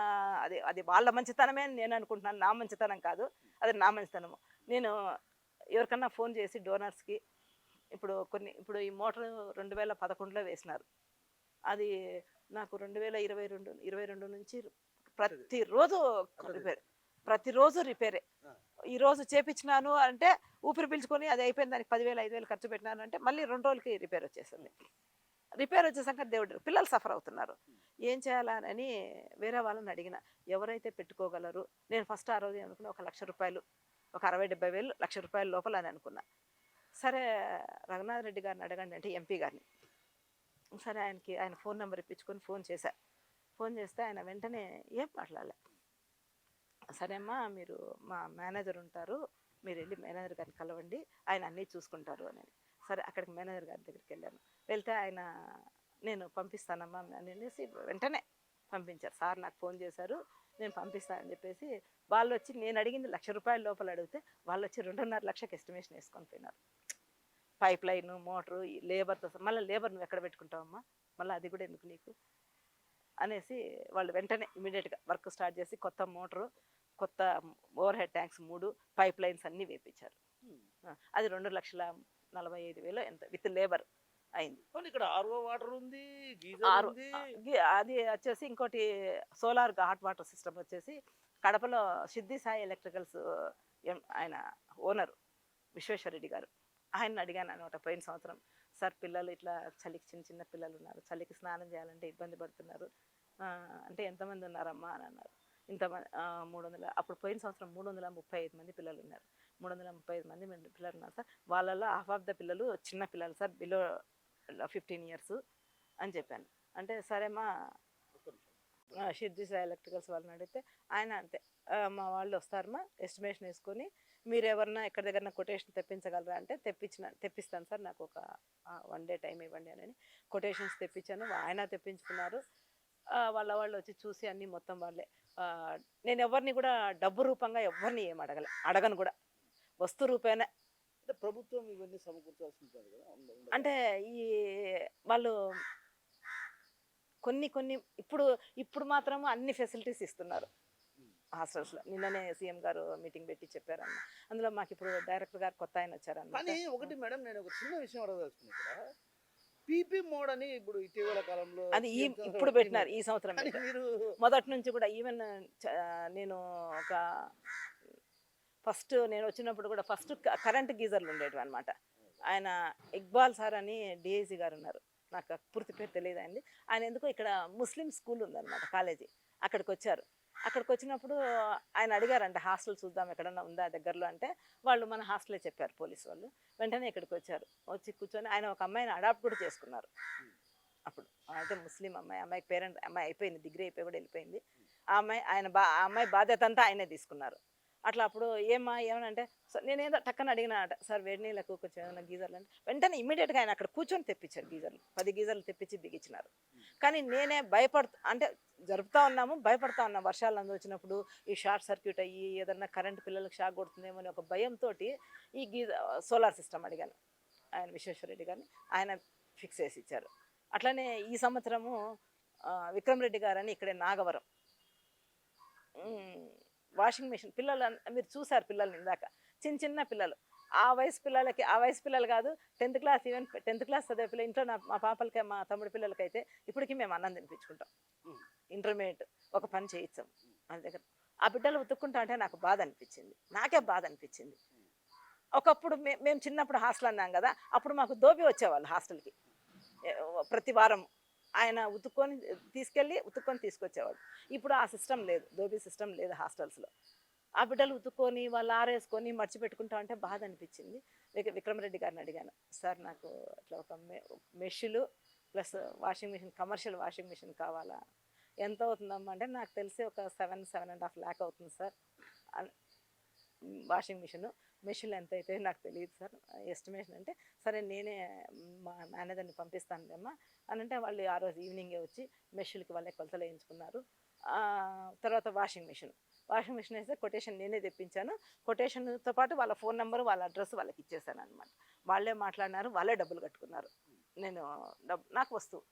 B: అది వాళ్ళ మంచితనమే అని నేను అనుకుంటున్నాను, నా మంచితనం కాదు, అది నా మంచితనము. నేను ఎవరికన్నా ఫోన్ చేసి డోనర్స్కి, ఇప్పుడు ఈ మోటార్ 2011లో వేసినారు. అది నాకు 2022 నుంచి ప్రతిరోజు రిపేరే. ఈరోజు చేపించినాను అంటే ఊపిరి పీల్చుకొని అది అయిపోయింది, దానికి 10,000, 5,000 ఖర్చు పెట్టినాను అంటే మళ్ళీ 2 రోజులకి రిపేర్ వచ్చేస్తుంది. రిపేర్ వచ్చేసాక దేవుడు, పిల్లలు సఫర్ అవుతున్నారు. ఏం చేయాలని వేరే వాళ్ళని అడిగిన, ఎవరైతే పెట్టుకోగలరు. నేను ఫస్ట్ ఆ రోజు అనుకున్నా, ఒక 1,00,000 రూపాయలు, ఒక 60-70,000, 1,00,000 రూపాయల లోపల అని అనుకున్నా. సరే రఘునాథ్ రెడ్డి గారిని అడగండి అంటే, ఎంపీ గారిని. సరే ఆయన ఫోన్ నెంబర్ ఇప్పించుకొని ఫోన్ చేస్తే ఆయన వెంటనే ఏం మాట్లాడలే. సరే అమ్మా, మీరు మా మేనేజర్ ఉంటారు, మీరు వెళ్ళి మేనేజర్ గారిని కలవండి, ఆయన అన్నీ చూసుకుంటారు అని. సరే అక్కడికి మేనేజర్ గారి దగ్గరికి వెళ్ళాను. వెళ్తే ఆయన, నేను పంపిస్తానమ్మా అనేసి వెంటనే పంపించారు. సార్ నాకు ఫోన్ చేశారు, నేను పంపిస్తానని చెప్పేసి వాళ్ళు వచ్చి, నేను అడిగింది 1,00,000 రూపాయల లోపల అడిగితే వాళ్ళు వచ్చి 2.5 లక్షకి ఎస్టిమేషన్ వేసుకొని పోయినారు. పైప్ లైన్, మోటరు, లేబర్తో. మళ్ళీ లేబర్ నువ్వు ఎక్కడ పెట్టుకుంటావమ్మా, మళ్ళీ అది కూడా ఎందుకు నీకు అనేసి వాళ్ళు వెంటనే ఇమీడియట్గా వర్క్ స్టార్ట్ చేసి కొత్త మోటరు, కొత్త over head tanks 3, pipe lines అన్నీ వేయించారు. అది 2,45,000 ఎంత విత్ లేబర్. అయింది.
A: కానీ ఇక్కడ ఆర్ఓ వాటర్ ఉంది, గీజర్
B: ఆరు
A: ఉంది.
B: అది వచ్చేసి ఇంకోటి సోలార్ హాట్ వాటర్ సిస్టమ్ వచ్చేసి కడపలో సిద్ధి సాయి ఎలక్ట్రికల్స్ ఆయన ఓనర్ విశ్వేశ్వరరెడ్డి గారు. ఆయన్ని అడిగాను అనమాట పోయిన సంవత్సరం, సార్ పిల్లలు ఇట్లా చలికి చిన్న చిన్న పిల్లలు ఉన్నారు, చలికి స్నానం చేయాలంటే ఇబ్బంది పడుతున్నారు, అంటే ఎంతమంది ఉన్నారమ్మా అని అన్నారు. ఇంతమంది 300, అప్పుడు పోయిన సంవత్సరం 335 మంది పిల్లలు ఉన్నారు. 335 మంది పిల్లలు ఉన్నారు సార్. వాళ్ళలో హాఫ్ ఆఫ్ ద పిల్లలు చిన్న పిల్లలు సార్, బిలో 15 ఇయర్స్ అని చెప్పాను. అంటే సరేమ్మా షిర్జీ సాయి ఎలక్ట్రికల్స్ వాళ్ళని అడిగితే ఆయన అంతే, మా వాళ్ళు వస్తారమ్మా, ఎస్టిమేషన్ వేసుకొని మీరు ఎవరన్నా ఎక్కడి దగ్గర కొటేషన్ తెప్పించగలరా అంటే తెప్పిస్తాను సార్, నాకు ఒక 1 డే టైం ఇవ్వండి అని కొటేషన్స్ తెప్పించాను. ఆయన తెప్పించుకున్నారు. వాళ్ళు వచ్చి చూసి అన్నీ మొత్తం వాళ్ళే. నేను ఎవరిని కూడా డబ్బు రూపంగా ఎవరిని ఏం అడగను కూడా, వస్తు రూపేణా.
A: అంటే ప్రభుత్వం ఇవన్నీ సమకూర్చాల్సి ఉంటుంది కదా.
B: అంటే ఈ వాళ్ళు కొన్ని ఇప్పుడు మాత్రం అన్ని ఫెసిలిటీస్ ఇస్తున్నారు హాస్టల్స్లో. నిన్ననే సీఎం గారు మీటింగ్ పెట్టి చెప్పారన్న. అందులో మాకు ఇప్పుడు డైరెక్టర్ గారు కొత్త ఆయన వచ్చారన్న.
A: కానీ ఒకటి మేడం, నేను ఒక చిన్న విషయం అడగదలుచుకున్నాను ఇక్కడ. పీపీ మోడ్ అని ఇప్పుడు ఇటీవల కాలంలో
B: అది ఇప్పుడు పెట్టినారు, ఈ సంవత్సరం
A: మీరు
B: మొదటి నుంచి కూడా. ఈవెన్ నేను ఒక ఫస్ట్ నేను వచ్చినప్పుడు కూడా ఫస్ట్ కరెంట్ గీజర్లు ఉండేవి అనమాట. ఆయన ఇక్బాల్ సార్ అని డిఐజీ గారు ఉన్నారు, నాకు పూర్తి పేరు తెలియదు అండి. ఆయన ఎందుకో ఇక్కడ ముస్లిం స్కూల్ ఉందన్నమాట, కాలేజీ, అక్కడికి వచ్చారు. అక్కడికి వచ్చినప్పుడు ఆయన అడిగారంట హాస్టల్ చూద్దాం ఎక్కడన్నా ఉందా దగ్గరలో అంటే, వాళ్ళు మన హాస్టలే చెప్పారు పోలీసు వాళ్ళు. వెంటనే ఇక్కడికి వచ్చారు, వచ్చి కూర్చొని ఆయన ఒక అమ్మాయిని అడాప్ట్ కూడా చేసుకున్నారు. అప్పుడు అయితే ముస్లిం అమ్మాయికి పేరెంట్, అమ్మాయి అయిపోయింది, డిగ్రీ అయిపోయి కూడా వెళ్ళిపోయింది. ఆ అమ్మాయి బాధ్యత అంతా ఆయనే తీసుకున్నారు. అట్లా అప్పుడు ఏమనంటే నేనేదో టక్కన అడిగినాట, సార్ వేడి నీళ్ళకు కొంచెం ఏమైనా గీజర్లు అంటే వెంటనే ఇమీడియట్గా ఆయన అక్కడ కూర్చొని తెప్పించారు గీజర్లు, 10 గీజర్లు తెప్పించి బిగించినారు. కానీ నేనే అంటే జరుపుతా ఉన్నాము, భయపడతా ఉన్నాం. వర్షాలు వచ్చినప్పుడు ఈ షార్ట్ సర్క్యూట్ అయ్యి ఏదన్నా కరెంట్ పిల్లలకు షాక్ కొడుతుందేమో అని ఒక భయంతో ఈ సోలార్ సిస్టమ్ అడిగాను ఆయన విశ్వేశ్వరరెడ్డి గారిని. ఆయన ఫిక్స్ చేసి ఇచ్చారు. అట్లనే ఈ సంవత్సరము విక్రమ్ రెడ్డి గారని ఇక్కడే నాగవరం వాషింగ్ మిషన్ పిల్లలు, మీరు చూసారు పిల్లల్ని ఇందాక, చిన్న పిల్లలు, ఆ వయసు పిల్లలు కాదు, 10th class, even 10th class చదివే పిల్లలు. ఇంట్లో మా పాపలకి, మా తమ్ముడి పిల్లలకైతే ఇప్పటికీ మేము అన్నం తినిపించుకుంటాం, ఇంటర్మీడియట్ ఒక పని చేయించాం మన దగ్గర. ఆ బిడ్డలు ఉతుక్కుంటా అంటే నాకు బాధ అనిపించింది, నాకే బాధ అనిపించింది. ఒకప్పుడు మేము చిన్నప్పుడు హాస్టల్ అన్నాం కదా, అప్పుడు మాకు దోబి వచ్చేవాళ్ళు హాస్టల్కి ప్రతి వారం. ఆయన ఉతుక్కొని తీసుకొచ్చేవాడు. ఇప్పుడు ఆ సిస్టమ్ లేదు, దోబీ సిస్టమ్ లేదు హాస్టల్స్లో. ఆ బిడ్డలు ఉతుక్కొని వాళ్ళు ఆరేసుకొని మర్చిపెట్టుకుంటా అంటే బాధ అనిపించింది. విక్రమరెడ్డి గారిని అడిగాను, సార్ నాకు అట్లా ఒక మెషిన్లు plus washing machine, commercial washing machine కావాలా, ఎంత అవుతుందమ్మా అంటే, నాకు తెలిసి ఒక 7.5 lakh అవుతుంది సార్ వాషింగ్ మెషిన్లు ఎంత అయితే నాకు తెలియదు సార్, ఎస్టిమేషన్ అంటే. సరే నేనే మా మేనేజర్ని పంపిస్తాను అమ్మా అని అంటే, వాళ్ళు ఆ రోజు ఈవినింగే వచ్చి మెషిన్కి వాళ్ళే కొలతలు వేయించుకున్నారు. తర్వాత వాషింగ్ మిషన్ వేస్తే కొటేషన్ నేనే తెప్పించాను. కొటేషన్తో పాటు వాళ్ళ ఫోన్ నెంబరు, వాళ్ళ అడ్రస్ వాళ్ళకి ఇచ్చేసాను అనమాట. వాళ్ళే మాట్లాడినారు, వాళ్ళే డబ్బులు కట్టుకున్నారు. నాకు వస్తువు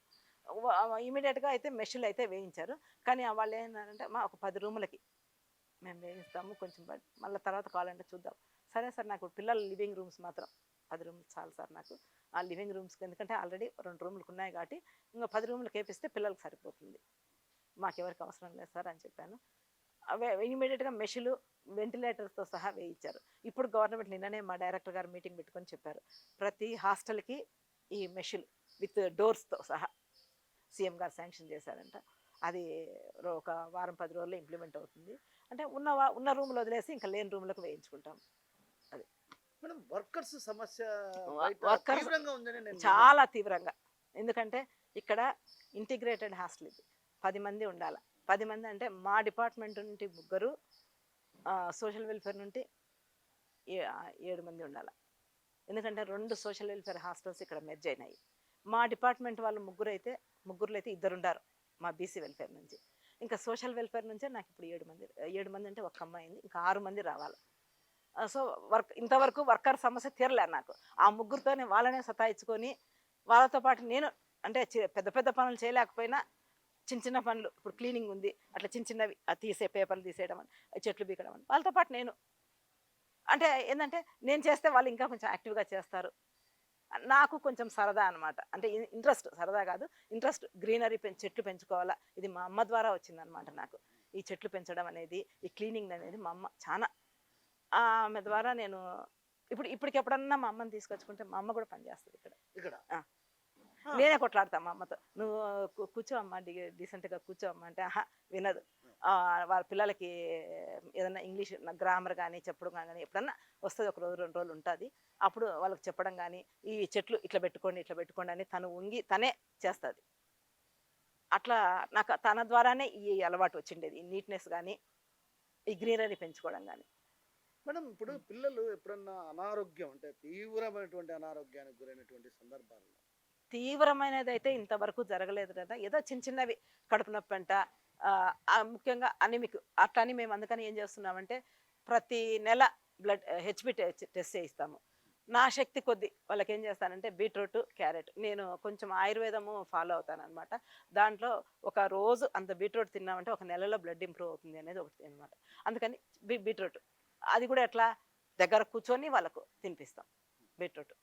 B: ఇమీడియట్గా అయితే మెషిన్లు అయితే వేయించారు. కానీ వాళ్ళు ఏంటంటే, ఒక 10 రూములకి మేము వేయిస్తాము, కొంచెం మళ్ళీ తర్వాత కావాలంటే చూద్దాం. సరే సార్, నాకు పిల్లల లివింగ్ రూమ్స్ మాత్రం 10 రూమ్స్ చాలు సార్ నాకు. ఆ లివింగ్ రూమ్స్కి ఎందుకంటే ఆల్రెడీ 2 రూములకు ఉన్నాయి కాబట్టి ఇంకా 10 రూములకు వేపిస్తే పిల్లలకు సరిపోతుంది, మాకెవరికి అవసరం లేదు సార్ అని చెప్పాను. అవే ఇమీడియట్గా మెషిన్లు, వెంటిలేటర్స్తో సహా వేయించారు. ఇప్పుడు గవర్నమెంట్ నిన్ననే మా డైరెక్టర్ గారు మీటింగ్ పెట్టుకొని చెప్పారు, ప్రతి హాస్టల్కి ఈ మెషిన్ విత్ డోర్స్తో సహా సీఎం గారు శాంక్షన్ చేశారంట. అది ఒక వారం 10 రోజుల్లో ఇంప్లిమెంట్ అవుతుంది. అంటే ఉన్న రూమ్లు వదిలేసి ఇంకా లేని రూమ్లకు వేయించుకుంటాం. అది
A: మేడం, వర్కర్స్ సమస్య
B: చాలా తీవ్రంగా. ఎందుకంటే ఇక్కడ ఇంటిగ్రేటెడ్ హాస్టల్, ఇది 10 మంది ఉండాలి. 10 మంది అంటే మా డిపార్ట్మెంట్ నుండి 3, సోషల్ వెల్ఫేర్ నుండి 7 మంది ఉండాలి. ఎందుకంటే 2 సోషల్ వెల్ఫేర్ హాస్టల్స్ ఇక్కడ మెర్జ్ అయినాయి. మా డిపార్ట్మెంట్ వాళ్ళు ముగ్గురు అయితే 2 ఉండారు మా బీసీ వెల్ఫేర్ నుంచి. ఇంకా సోషల్ వెల్ఫేర్ నుంచే నాకు ఇప్పుడు 7 మంది అంటే ఒక అమ్మాయి అయింది, ఇంకా 6 మంది రావాలి. సో ఇంతవరకు వర్కర్ సమస్య తీరలే నాకు. ఆ ముగ్గురితోనే వాళ్ళనే సతాయించుకొని, వాళ్ళతో పాటు నేను అంటే పెద్ద పనులు చేయలేకపోయినా చిన్న పనులు, ఇప్పుడు క్లీనింగ్ ఉంది, అట్లా చిన్నవి పేపర్లు తీసేయడం అని, చెట్లు బీకడం అని, వాళ్ళతో పాటు నేను అంటే ఏంటంటే నేను చేస్తే వాళ్ళు ఇంకా కొంచెం యాక్టివ్గా చేస్తారు. నాకు కొంచెం సరదా అనమాట. అంటే ఇంట్రెస్ట్, సరదా కాదు, ఇంట్రెస్ట్. గ్రీనరీ చెట్లు పెంచుకోవాలా, ఇది మా అమ్మ ద్వారా వచ్చిందనమాట నాకు. ఈ చెట్లు పెంచడం అనేది, ఈ క్లీనింగ్ అనేది మా అమ్మ చాలా, ఆమె ద్వారా నేను ఇప్పటికి ఎప్పుడన్నా మా అమ్మని తీసుకొచ్చుకుంటే మా అమ్మ కూడా పనిచేస్తుంది ఇక్కడ.
A: ఇక్కడ
B: ఆ,
A: ఆ,
B: నేనే కొట్లాడతా మా అమ్మతో, నువ్వు కూర్చో అమ్మా, డీసెంట్గా కూర్చో అమ్మా అంటే ఆహా వినదు. వాళ్ళ పిల్లలకి ఏదైనా ఇంగ్లీష్ గ్రామర్ కానీ చెప్పడం కానీ ఎప్పుడన్నా వస్తుంది, ఒక రోజు 2 రోజులు ఉంటుంది. అప్పుడు వాళ్ళకి చెప్పడం కానీ, ఈ చెట్లు ఇట్లా పెట్టుకోండి ఇట్లా పెట్టుకోండి అని తను వంగి తనే చేస్తుంది. అట్లా నాకు తన ద్వారానే ఈ అలవాటు వచ్చిండేది, ఈ నీట్నెస్ కానీ, ఈ గ్రీనరీ పెంచుకోవడం కానీ.
A: మేడం ఇప్పుడు పిల్లలు ఎప్పుడన్నా అనారోగ్యం అంటే తీవ్రమైనటువంటి అనారోగ్యానికి గురైనటువంటి సందర్భాల్లో
B: తీవ్రమైనది అయితే ఇంతవరకు జరగలేదు కదా, ఏదో చిన్న చిన్నవి, కడుపు నొప్పి అంట, ముఖ్యంగా అనిమిక్. అట్లా అని మేము అందుకని ఏం చేస్తున్నామంటే ప్రతి నెల బ్లడ్ హెచ్బి టెస్ట్ చేయిస్తాము. నా శక్తి కొద్దీ వాళ్ళకి ఏం చేస్తానంటే బీట్రూట్, క్యారెట్, నేను కొంచెం ఆయుర్వేదము ఫాలో అవుతాను అనమాట. దాంట్లో ఒక రోజు అంత బీట్రూట్ తిన్నామంటే ఒక నెలలో బ్లడ్ ఇంప్రూవ్ అవుతుంది అనేది ఒకటి అనమాట. అందుకని బీట్రూట్, అది కూడా ఎట్లా, దగ్గర కూర్చొని వాళ్ళకు తినిపిస్తాం బీట్రూట్.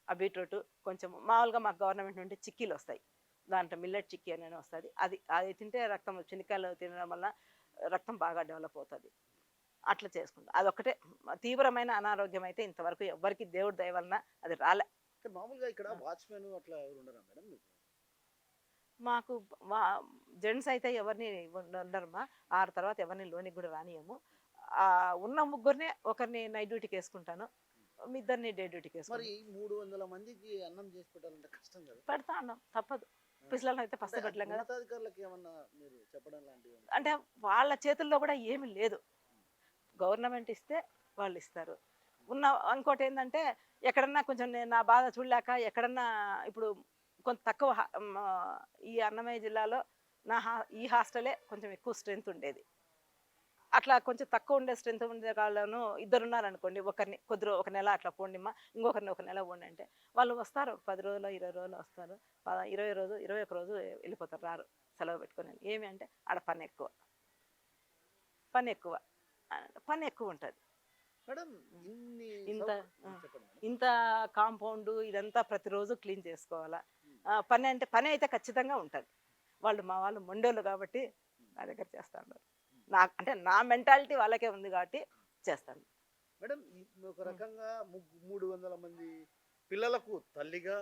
B: ఆ బీట్రూట్ కొంచెం మామూలుగా మాకు గవర్నమెంట్ నుండి చిక్కీలు వస్తాయి, దాంట్లో మిల్లెట్ చిక్కీ అనేది వస్తుంది. అది తింటే రక్తం, శనక్కాయలు తినడం వల్ల రక్తం బాగా డెవలప్ అవుతుంది. అట్లా చేసుకుంటాం. అదొక్కటే తీవ్రమైన అనారోగ్యం అయితే ఇంతవరకు ఎవ్వరికి దేవుడి దయ వలన అది రాలే.
A: అంటే మామూలుగా ఇక్కడ వాచ్మెన్ అట్లా ఎవరు ఉండరా మేడం మీకు?
B: మాకు జెంట్స్ అయితే ఎవరిని ఉండరమ్మా. 6 తర్వాత ఎవరిని లోనికి కూడా రానియము. ఉన్న ముగ్గురినే, ఒకరిని నైట్ డ్యూటీకి వేసుకుంటాను, ఇద్దరిని డే డ్యూటీకి
A: మరి
B: వేసుకుంటాను.
A: 300 మందికి అన్నం చేసి పెట్టాలంటే కష్టం కదా?
B: పెడతా అన్నాం, తప్పదు. పిల్లలను అయితే ఫస్ట్
A: అంటే
B: పెట్టలేం కదా.
A: ఉన్నతాధికారులకు ఏమన్నా మీరు చెప్పడం లాంటివి ఉందా?
B: అంటే వాళ్ళ చేతుల్లో కూడా ఏమీ లేదు, గవర్నమెంట్ ఇస్తే వాళ్ళు ఇస్తారు. ఇంకోటి ఏంటంటే ఎక్కడన్నా కొంచెం నేను నా బాధ చూడలేక ఎక్కడన్నా ఇప్పుడు కొంత తక్కువ ఈ అన్నమయ్య జిల్లాలో ఈ హాస్టలే కొంచెం ఎక్కువ స్ట్రెంత్ ఉండేది. అట్లా కొంచెం తక్కువ ఉండే స్ట్రెంత్ ఉండే వాళ్ళను ఇద్దరు ఉన్నారనుకోండి, ఒకరిని ఒక నెల అట్లా పోండిమ్మా, ఇంకొకరిని ఒక నెల పోండి అంటే వాళ్ళు వస్తారు. 10 రోజులు 20 రోజులు వస్తారు, 21 రోజు వెళ్ళిపోతారు, రారు, సెలవు పెట్టుకొని. ఏమి అంటే ఆడ పని ఎక్కువ, పని ఎక్కువ, పని ఎక్కువ ఉంటుంది.
A: మేడం ఇన్ని
B: ఇంత
A: చెప్పండి మేడం.
B: ఇంత కాంపౌండ్ ఇదంతా ప్రతిరోజు క్లీన్ చేసుకోవాలా. పని అయితే ఖచ్చితంగా ఉంటుంది. మా వాళ్ళు మొండోళ్ళు కాబట్టి నా దగ్గర చేస్తాను. అంటే నా మెంటాలిటీ వాళ్ళకే ఉంది కాబట్టి చేస్తాను.
A: మేడం ఒక రకంగా 300 మంది పిల్లలకు తల్లిగా,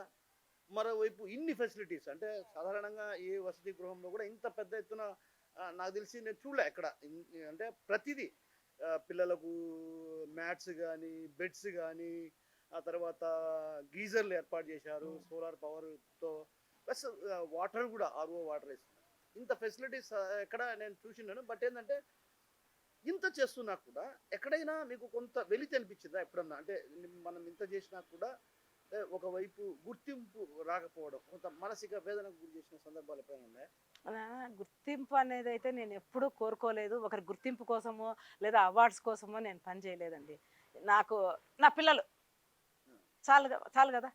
A: మరోవైపు ఇన్ని ఫెసిలిటీస్ అంటే సాధారణంగా ఏ వసతి గృహంలో కూడా ఇంత పెద్ద ఎత్తున నాకు తెలిసి నేను చూడలే ఎక్కడ. అంటే ప్రతిదీ పిల్లలకు మ్యాట్స్ కానీ, బెడ్స్ కానీ, ఆ తర్వాత గీజర్లు ఏర్పాటు చేశారు సోలార్ పవర్తో, ప్లస్ వాటర్ కూడా ఆర్ఓ వాటర్ ఇస్తున్నారు. ఇంత ఫెసిలిటీస్ ఎక్కడ నేను చూసినాను. బట్ ఏంటంటే ఇంత చేస్తున్నా కూడా ఎక్కడైనా మీకు కొంత వెలితి అనిపించిందా ఎప్పుడన్నా? అంటే మనం ఇంత చేసినా కూడా ఒకవైపు గుర్తింపు రాకపోవడం, కొంత మానసిక వేదనకు గురి చేసిన సందర్భాలు ఎప్పుడైనా ఉన్నాయా?
B: గుర్తింపు అనేది అయితే నేను ఎప్పుడూ కోరుకోలేదు. ఒకరి గుర్తింపు కోసమో లేదా అవార్డ్స్ కోసమో నేను పని చేయలేదండి. నాకు నా పిల్లలు చాలు కదా.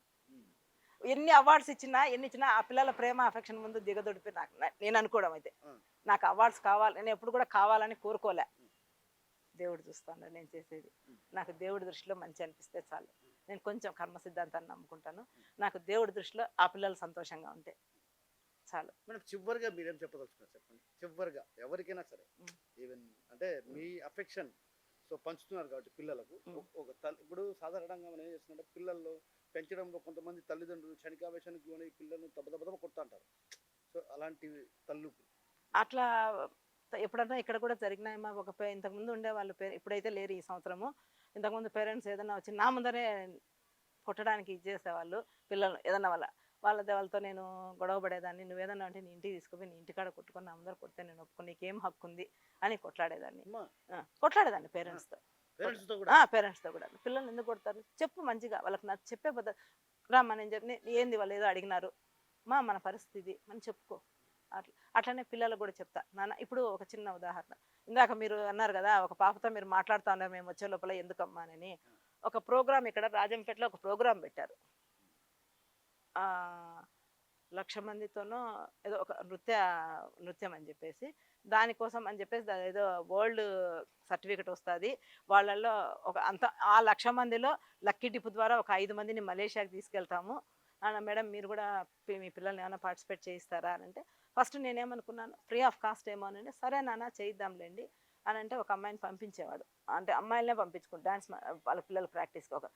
B: ఎన్ని అవార్డ్స్ ఇచ్చినా ఎన్ని ఇచ్చినా ఆ పిల్లల ప్రేమ అఫెక్షన్ ముందు దిగదొడిపి నేను అనుకోవడం అయితే నాకు అవార్డ్స్ కావాలి, నేను ఎప్పుడు కూడా కావాలని కోరుకోలే. దేవుడు చూస్తాను నేను చేసేది. నాకు దేవుడి దృష్టిలో మంచి అనిపిస్తే చాలు. నేను కొంచెం కర్మ సిద్ధాంతాన్ని నమ్ముకుంటాను. నాకు దేవుడి దృష్టిలో ఆ పిల్లలు సంతోషంగా ఉంటే చాలు.
A: మేడం చివరిగా మీరేం చెప్పదలుచుకున్నారు చెప్పండి. చివరిగా ఎవరికైనా సరే, ఈవెన్ అంటే మీ అఫెక్షన్ సో పంచుతున్నారు కాబట్టి పిల్లలకు ఒక ఇప్పుడు సాధారణంగా మనం ఏం చేస్తున్నారంటే పిల్లల్లో పెంచడంలో కొంతమంది తల్లిదండ్రులు క్షణికావేశానికి లోనే ఈ పిల్లల్ని దెబ్బ కొడుతుంటారు. సో అలాంటి తల్లు
B: అట్లా ఎప్పుడన్నా ఇక్కడ కూడా జరిగినాయమ్మా. ఇంతకుముందు ఉండేవాళ్ళు, ఇప్పుడైతే లేరు ఈ సంవత్సరము. ఇంతకుముందు పేరెంట్స్ ఏదైనా వచ్చి నా ముందరే కొట్టడానికి ఇచ్చేసేవాళ్ళు పిల్లలు. ఏదన్నా వాళ్ళతో నేను గొడవ పడేదాన్ని. నువ్వేదన్నా అంటే నీ ఇంటికి తీసుకుపోయి నీ ఇంటికాడ కొట్టుకొని నా ముందర కొడితే నేను ఒప్పుకొని నీకేం హక్కు ఉంది అని కొట్లాడేదాన్ని. పేరెంట్స్తో కూడా. పిల్లల్ని ఎందుకు కొడతారు చెప్పు, మంచిగా వాళ్ళకి నాకు చెప్పే రామ్మా నేను చెప్పి ఏంది వాళ్ళు ఏదో అడిగినారు మన పరిస్థితి మనం చెప్పుకో. అట్లనే పిల్లలకు కూడా చెప్తా. నాన్న ఇప్పుడు ఒక చిన్న ఉదాహరణ, ఇందాక మీరు అన్నారు కదా ఒక పాపతో మీరు మాట్లాడుతూ ఉన్నారు మేము వచ్చే లోపల ఎందుకమ్మా అని. ఒక ప్రోగ్రామ్ ఇక్కడ రాజంపేటలో ఒక ప్రోగ్రామ్ పెట్టారు. 1,00,000 మందితోనో ఏదో ఒక నృత్యం అని చెప్పేసి దానికోసం అని చెప్పేసి ఏదో వరల్డ్ సర్టిఫికెట్ వస్తుంది. వాళ్ళల్లో ఒక అంత ఆ 1,00,000 మందిలో లక్కీ డిప్ ద్వారా ఒక 5 మందిని మలేషియాకి తీసుకెళ్తాము. మేడం మీరు కూడా మీ పిల్లల్ని ఏమైనా పార్టిసిపేట్ చేయిస్తారా అని అంటే, ఫస్ట్ నేనేమనుకున్నాను ఫ్రీ ఆఫ్ కాస్ట్ ఏమో అని, సరే నాన్న చేయిద్దాంలేండి అని అంటే ఒక అమ్మాయిని పంపించేవాడు. అంటే అమ్మాయిలనే పంపించుకుంటాడు డాన్స్ వాళ్ళ పిల్లలు ప్రాక్టీస్కి.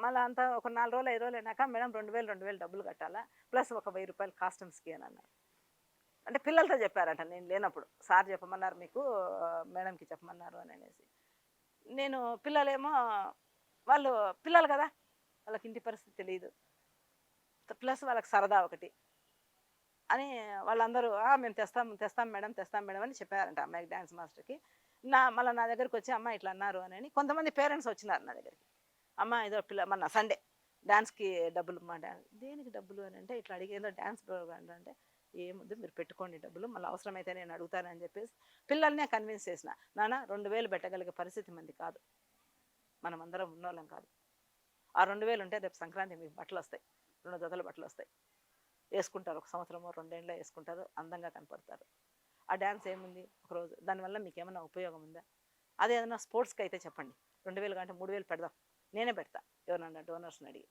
B: మళ్ళీ అంతా ఒక 4 రోజులు 5 రోజులు అయినాక మేడం 2,000 డబ్బులు కట్టాలా, ప్లస్ ఒక 1,000 రూపాయలు కాస్ట్యూమ్స్కి అని అన్నారు. అంటే పిల్లలతో చెప్పారట, నేను లేనప్పుడు. సార్ చెప్పమన్నారు మీకు, మేడంకి చెప్పమన్నారు అని అనేసి. నేను పిల్లలేమో వాళ్ళు పిల్లలు కదా, వాళ్ళకి ఇంటి పరిస్థితి తెలియదు, ప్లస్ వాళ్ళకి సరదా ఒకటి అని వాళ్ళందరూ మేము తెస్తాం మేడం అని చెప్పారంట అమ్మాయికి, డ్యాన్స్ మాస్టర్కి. మళ్ళీ నా దగ్గరికి వచ్చి అమ్మ ఇట్లా అన్నారు అని కొంతమంది పేరెంట్స్ వచ్చినారు నా దగ్గరికి. అమ్మ ఏదో మన సండే డాన్స్కి డబ్బులు, మా డాన్స్ దేనికి డబ్బులు అని అంటే, ఇట్లా అడిగి ఏదో డాన్స్ ప్రోగ్రామ్ అంటే, ఏముంది మీరు పెట్టుకోండి డబ్బులు, మళ్ళీ అవసరమైతే నేను అడుగుతానని చెప్పేసి పిల్లల్నే కన్విన్స్ చేసిన. నాన్న 2,000 పెట్టగలిగే పరిస్థితి మంది కాదు, మనం అందరం ఉన్నోళ్ళం కాదు. ఆ 2,000 ఉంటే రేపు సంక్రాంతి మీకు బట్టలు వస్తాయి, 2 జతల బట్టలు వస్తాయి, వేసుకుంటారు, ఒక సంవత్సరమో 2 ఏళ్ళలో వేసుకుంటారు, అందంగా కనపడతారు. ఆ డ్యాన్స్ ఏముంది ఒకరోజు, దానివల్ల మీకు ఏమైనా ఉపయోగం ఉందా? అదే ఏదైనా స్పోర్ట్స్కి అయితే చెప్పండి, 2,000 కంటే 3,000 పెడదాం, నేనే పెడతా ఎవరన్నా డోనర్స్ని అడిగి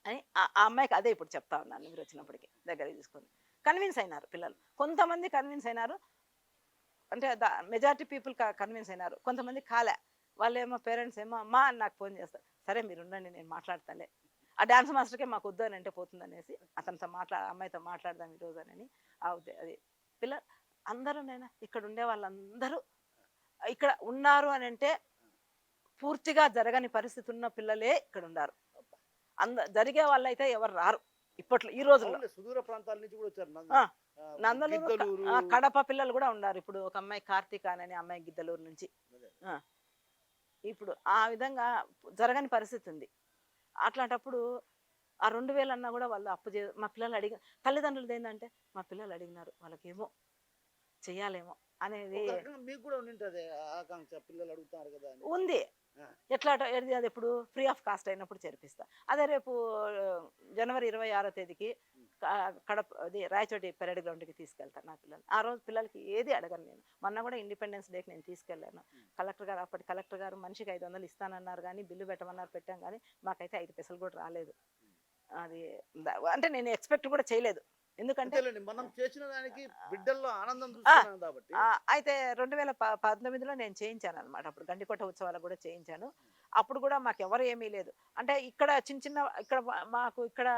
B: అని ఆ అమ్మాయికి అదే ఇప్పుడు చెప్తా ఉన్నాను. మీరు వచ్చినప్పటికీ దగ్గరికి తీసుకొని కన్విన్స్ అయినారు పిల్లలు. కొంతమంది కన్విన్స్ అయినారు, అంటే మెజారిటీ పీపుల్ కన్విన్స్ అయినారు. కొంతమంది కాలే, వాళ్ళేమో పేరెంట్స్ ఏమో అమ్మా అని నాకు ఫోన్ చేస్తారు, సరే మీరు ఉండండి నేను మాట్లాడతాలే, ఆ డ్యాన్స్ మాస్టర్కే మాకు వద్దు అని అంటే పోతుందనేసి అతనితో అమ్మాయితో మాట్లాడదాం ఈరోజు అని. అది పిల్లలు అందరూ, నేను ఇక్కడ ఉండే వాళ్ళందరూ ఇక్కడ ఉన్నారు అని అంటే పూర్తిగా జరగని పరిస్థితి ఉన్న పిల్లలే ఇక్కడ ఉన్నారు. జరిగే వాళ్ళైతే ఎవరు రారు ఇప్పట్లో ఈ రోజుల్లో.
A: అవునులే, సుదూర ప్రాంతాల నుంచి కూడా వచ్చారు.
B: నందలూరు,
A: గిద్దలూరు.
B: కడప పిల్లలు కూడా ఉన్నారు. ఇప్పుడు ఒక అమ్మాయి కార్తీక అనే అమ్మాయి గిద్దలూరు నుంచి. ఇప్పుడు ఆ విధంగా జరగని పరిస్థితి ఉంది. అట్లాంటప్పుడు ఆ 2,000 అన్నా కూడా వాళ్ళు మా పిల్లలు తల్లిదండ్రులది ఏంటంటే మా పిల్లలు అడిగినారు, వాళ్ళకేమో చెయ్యాలేమో అనేది
A: మీకు కూడా ఉండింటది ఆకాంక్ష, పిల్లలు అడుగుతారు కదా అని.
B: ఉంది. ఎట్లా అది ఎప్పుడు ఫ్రీ ఆఫ్ కాస్ట్ అయినప్పుడు చేర్పిస్తా. అదే రేపు జనవరి 26వ తేదీకి కడప అది రాయచోటి పెరేడ్ గ్రౌండ్కి తీసుకెళ్తాను నా పిల్లలు. ఆ రోజు పిల్లలకి ఏది అడగను నేను. మొన్న కూడా ఇండిపెండెన్స్ డేకి నేను తీసుకెళ్ళాను. అప్పటి కలెక్టర్ గారు మనిషికి 500 ఇస్తానన్నారు, కానీ బిల్లు పెట్టమన్నారు, పెట్టాం, కానీ మాకైతే 5 పైసలు కూడా రాలేదు. అది అంటే నేను ఎక్స్పెక్ట్ కూడా చేయలేదు. ఎందుకంటే
A: మనం చేసిన దానికి బిడ్డల్లో ఆనందం చూస్తున్నాం కాబట్టి.
B: అయితే 2019లో నేను చేయించాను అనమాట. అప్పుడు గండికోట ఉత్సవాలకు కూడా చేయించాను. అప్పుడు కూడా మాకు ఎవరు ఏమీ లేదు. అంటే ఇక్కడ చిన్న ఇక్కడ మాకు ఇక్కడ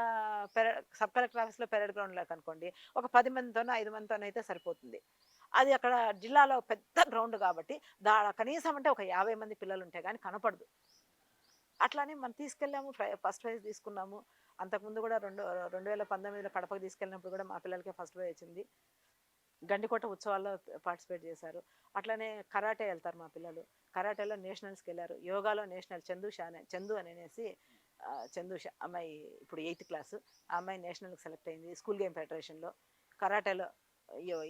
B: సబ్ కలెక్టర్ ఆఫీస్లో పెరేడ్ గ్రౌండ్ లేక అనుకోండి, ఒక 10 మందితోనో 5 మందితోనో అయితే సరిపోతుంది. అది అక్కడ జిల్లాలో పెద్ద గ్రౌండ్ కాబట్టి కనీసం అంటే ఒక 50 మంది పిల్లలు ఉంటే కానీ కనపడదు. అట్లానే మనం తీసుకెళ్ళాము, ఫస్ట్ ప్రైజ్ తీసుకున్నాము. అంతకుముందు కూడా 2019లో కడపకు తీసుకెళ్ళినప్పుడు కూడా మా పిల్లలకే ఫస్ట్ ప్రైజ్ వచ్చింది. గండికోట ఉత్సవాల్లో పార్టిసిపేట్ చేశారు. అట్లనే కరాటే వెళ్తారు మా పిల్లలు, కరాటేలో నేషనల్స్కి వెళ్ళారు. యోగాలో నేషనల్ చందు అనేసి చందూష అమ్మాయి ఇప్పుడు 8th క్లాసు, ఆ అమ్మాయి నేషనల్కి సెలెక్ట్ అయింది స్కూల్ గేమ్ ఫెడరేషన్లో. కరాటేలో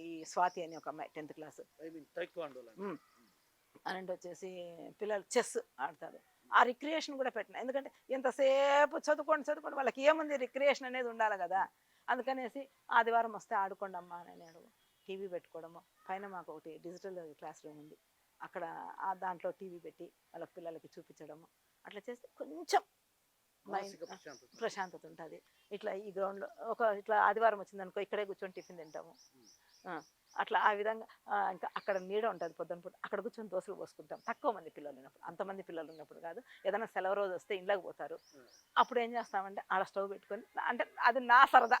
B: ఈ స్వాతి అని ఒక అమ్మాయి 10th క్లాసు. అండ్ వచ్చేసి పిల్లలు చెస్ ఆడతారు. ఆ రిక్రియేషన్ కూడా పెట్టిన, ఎందుకంటే ఎంతసేపు చదువుకోండి వాళ్ళకి ఏముంది, రిక్రియేషన్ అనేది ఉండాలి కదా. అందుకనేసి ఆదివారం వస్తే ఆడుకోండి అమ్మా అని అడుగు, టీవీ పెట్టుకోవడము. పైన మాకు ఒకటి డిజిటల్ క్లాస్ రూమ్ ఉంది, అక్కడ దాంట్లో టీవీ పెట్టి వాళ్ళ పిల్లలకి చూపించడము. అట్లా చేస్తే కొంచెం ప్రశాంతత ఉంటుంది. ఇట్లా ఈ గ్రౌండ్లో ఇట్లా ఆదివారం వచ్చిందనుకో ఇక్కడే కూర్చొని టిఫిన్ తింటాము. అట్లా ఆ విధంగా ఇంకా అక్కడ నీడ ఉంటుంది పొద్దున పూట, అక్కడ కూర్చొని దోశలు పోసుకుంటాం. తక్కువ మంది పిల్లలు ఉన్నప్పుడు, అంతమంది పిల్లలు ఉన్నప్పుడు కాదు, ఏదైనా సెలవు రోజు వస్తే ఇంట్లోకి పోతారు. అప్పుడు ఏం చేస్తామంటే ఆడ స్టవ్ పెట్టుకొని, అంటే అది నా సరదా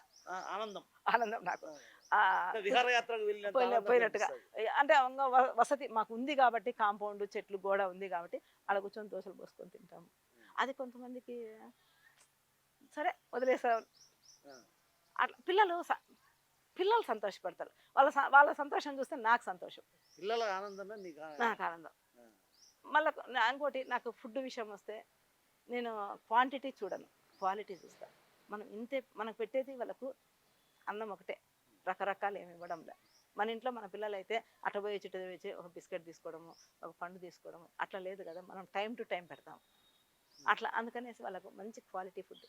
B: ఆనందం నాకు పోయినట్టుగా. అంటే వసతి మాకు ఉంది కాబట్టి, కాంపౌండ్ చెట్లు గోడ ఉంది కాబట్టి ఆడ కూర్చొని దోశలు పోసుకొని తింటాము. అది కొంతమందికి సరే వదిలేసారు. అట్లా పిల్లలు సంతోషపడతారు. వాళ్ళ సంతోషం చూస్తే నాకు సంతోషం,
A: పిల్లల ఆనందమే
B: నాకు ఆనందం. మళ్ళీ ఇంకోటి, నాకు ఫుడ్ విషయం వస్తే నేను క్వాంటిటీ చూడను, క్వాలిటీ చూస్తాను. మనకు పెట్టేది వాళ్ళకు అన్నం ఒకటే, రకరకాలు ఏమి ఇవ్వడం లే. మన ఇంట్లో మన పిల్లలు అయితే అట్టబోయి చిట్టు వేసి ఒక బిస్కెట్ తీసుకోవడము, ఒక పండు తీసుకోవడము అట్లా లేదు కదా, మనం టైం టు టైం పెడతాం. అట్లా అందుకనేసి వాళ్ళకు మంచి క్వాలిటీ ఫుడ్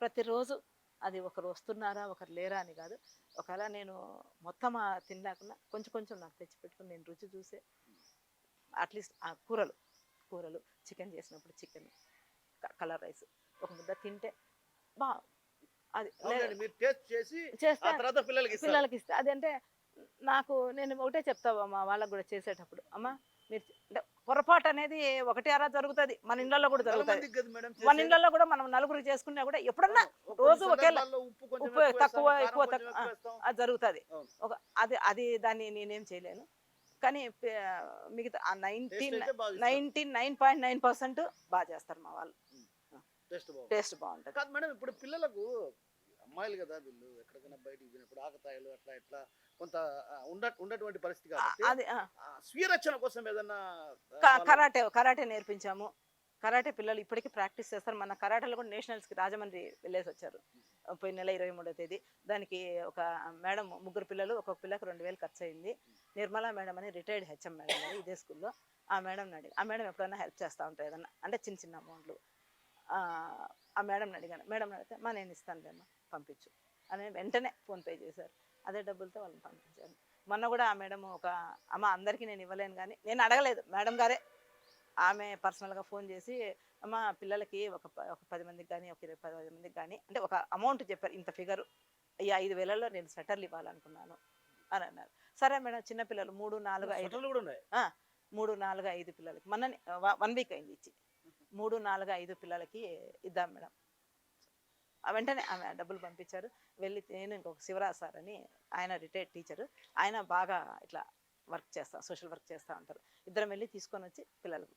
B: ప్రతిరోజు అది ఒకరు వస్తున్నారా ఒకరు లేరా అని కాదు. ఒకవేళ నేను మొత్తం తినలేకున్నా కొంచెం కొంచెం నాకు తెచ్చిపెట్టుకుని నేను రుచి చూసే అట్లీస్ట్ ఆ కూరలు చికెన్ చేసినప్పుడు చికెన్, కలర్ రైస్ ఒక ముద్ద తింటే బా అది
A: అవునండి, మీరు టేస్ట్ చేసి
B: చేస్తే
A: ఆ తర్వాత పిల్లలకి ఇస్తారు.
B: పిల్లలకి ఇస్తే అదంటే నేను ఒకటే చెప్తా మా వాళ్ళకు కూడా చేసేటప్పుడు, అమ్మ మీరు అంటే పొరపాటు అనేది ఒకటి అలా జరుగుతుంది, మన ఇళ్ళల్లో కూడా
A: వందల
B: జరుగుతుంది.
A: మందికి కదా మేడం
B: మన
A: చేసేది.
B: ఇళ్ళల్లో కూడా మనం నలుగురికి చేసుకున్నా కూడా ఎప్పుడన్నా
A: కొన్ని
B: రోజు ఒకేలా
A: సందర్భాల్లో ఉప్పు కొంచెం
B: ఉప్పు
A: ఎక్కువ
B: తక్కువ
A: వేస్తాం,
B: ఎక్కువ
A: కారం కొంచెం
B: తక్కువ
A: ఎక్కువ వేస్తాం.
B: అది జరుగుతుంది.
A: అవును.
B: అది దాన్ని నేనేం చేయలేను. కానీ మిగతా ఆ
A: టేస్ట్ అయితే బాగా ఇస్తారు.
B: 99.9% బాగా చేస్తారు మా వాళ్ళు.
A: టేస్ట్ బాగుంది.
B: టేస్ట్ బాగుంటుంది.
A: కాదు మేడం, ఇప్పుడు పిల్లలకు అమ్మాయిలు కదా వీళ్ళు, ఎక్కడికైనా బయటికి పోయినప్పుడు ఆకతాయిలు అట్లా ఇట్లా కొంత ఉండటువంటి పరిస్థితి కాబట్టి
B: అది
A: స్వీయ రక్షణ కోసం ఏదన్నా
B: కరాటే నేర్పించాము. కరాటే పిల్లలు ఇప్పటికీ ప్రాక్టీస్ చేస్తారు. మన కరాటేలో కూడా నేషనల్స్కి రాజమండ్రి వెళ్ళేసి వచ్చారు పోయిన నెల 23వ తేదీ. దానికి ఒక మేడం, ముగ్గురు పిల్లలు, ఒక్కొక్క పిల్లకి 2000 ఖర్చు అయింది. నిర్మలా మేడం అని రిటైర్డ్ హెచ్ఎం మేడం గారు ఇదే స్కూల్లో. ఆ మేడం అడిగి, ఆ మేడం ఎప్పుడైనా హెల్ప్ చేస్తూ ఉంటారు ఏదన్నా అంటే చిన్న చిన్న అమౌంట్లు. ఆ మేడంని అడిగాను. మేడం అడిగితే నేను ఇస్తానులేమ్మా పంపించు అని వెంటనే ఫోన్పే చేశారు. అదే డబ్బులతో వాళ్ళని పంపించాను. మొన్న కూడా ఆ మేడం అమ్మ అందరికీ నేను ఇవ్వలేను కానీ, నేను అడగలేదు, మేడం గారే ఆమె పర్సనల్గా ఫోన్ చేసి, అమ్మ పిల్లలకి ఒక 10 మందికి కానీ ఒక 10 మందికి కానీ అంటే ఒక అమౌంట్ చెప్పారు, ఇంత ఫిగరు, ఈ 5000లో నేను స్వెటర్లు ఇవ్వాలనుకున్నాను అని అన్నారు. సరే మేడం, చిన్నపిల్లలు 3, 4, 5
A: స్వెటర్లు కూడా ఉన్నాయి.
B: 3, 4, 5 పిల్లలకి మొన్ననే 1 వీక్ అయింది ఇచ్చి. 3, 4, 5 పిల్లలకి ఇద్దాం మేడం. వెంటనే ఆమె డబ్బులు పంపించారు. వెళ్ళి నేను ఇంకొక శివరాజ్ సార్ అని ఆయన రిటైర్డ్ టీచరు, ఆయన బాగా ఇట్లా సోషల్ వర్క్ చేస్తూ ఉంటారు. ఇద్దరం వెళ్ళి తీసుకొని వచ్చి పిల్లలకు.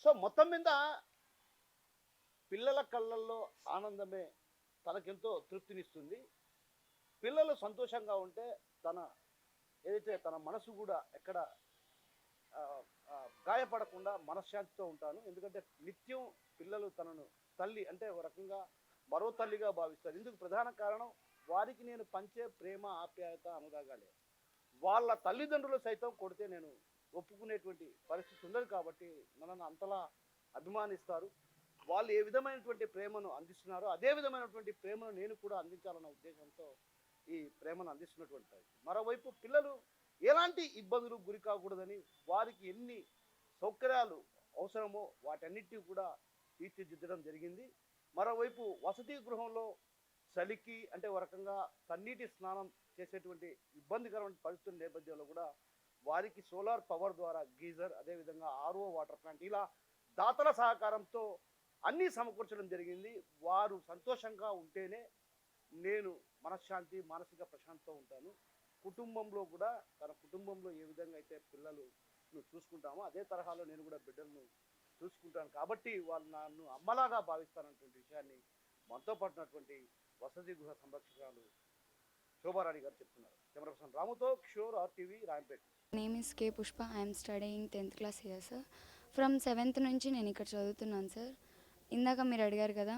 A: సో మొత్తం మీద పిల్లల కళ్ళల్లో ఆనందమే తనకెంతో తృప్తినిస్తుంది. పిల్లలు సంతోషంగా ఉంటే ఏదైతే తన మనసు కూడా ఎక్కడ గాయపడకుండా మనశ్శాంతితో ఉంటాను. ఎందుకంటే నిత్యం పిల్లలు తనను తల్లి అంటే ఒక రకంగా మరో తల్లిగా భావిస్తారు. ఇందుకు ప్రధాన కారణం వారికి నేను పంచే ప్రేమ, ఆప్యాయత, అనురాగాలే. వాళ్ళ తల్లిదండ్రులు సైతం కొడితే నేను ఒప్పుకునేటువంటి పరిస్థితి ఉండదు కాబట్టి నన్ను అంతలా అభిమానిస్తారు. వాళ్ళు ఏ విధమైనటువంటి ప్రేమను అందిస్తున్నారో అదే విధమైనటువంటి ప్రేమను నేను కూడా అందించాలన్న ఉద్దేశంతో ఈ ప్రేమను అందిస్తున్నటువంటి పరిస్థితి. మరోవైపు పిల్లలు ఎలాంటి ఇబ్బందులు గురి కాకూడదని వారికి ఎన్ని సౌకర్యాలు అవసరమో వాటన్నిటిని కూడా తీర్చిదిద్దడం జరిగింది. మరోవైపు వసతి గృహంలో చలికి అంటే ఒక రకంగా తన్నీటి స్నానం చేసేటువంటి ఇబ్బందికరమైన పరిస్థితుల నేపథ్యంలో కూడా వారికి సోలార్ పవర్ ద్వారా గీజర్, అదేవిధంగా ఆర్ఓ వాటర్ ప్లాంట్, ఇలా దాతల సహకారంతో అన్నీ సమకూర్చడం జరిగింది. వారు సంతోషంగా ఉంటేనే నేను మనశ్శాంతి, మానసిక ప్రశాంతతో ఉంటాను. కుటుంబంలో కూడా తన కుటుంబంలో ఏ విధంగా అయితే పిల్లలను చూసుకుంటామో అదే తరహాలో నేను కూడా బిడ్డలను చూసుకుంటాను కాబట్టి వాళ్ళు నన్ను అమ్మలాగా భావిస్తానటువంటి విషయాన్ని మనతో పట్టినటువంటి వసతి గృహ సంరక్షకురాలు శోభారాణి గారు చెప్తున్నారు. కెమెరా పర్సన్ రాముతో Kishore, RTV, Rampet.
C: Name is K Pushpa. I'm studying 10th class here sir. From 7th నుంచి నేను ఇక్కడ చదువుతున్నాను సార్. ఇందాక మీరు అడిగారు కదా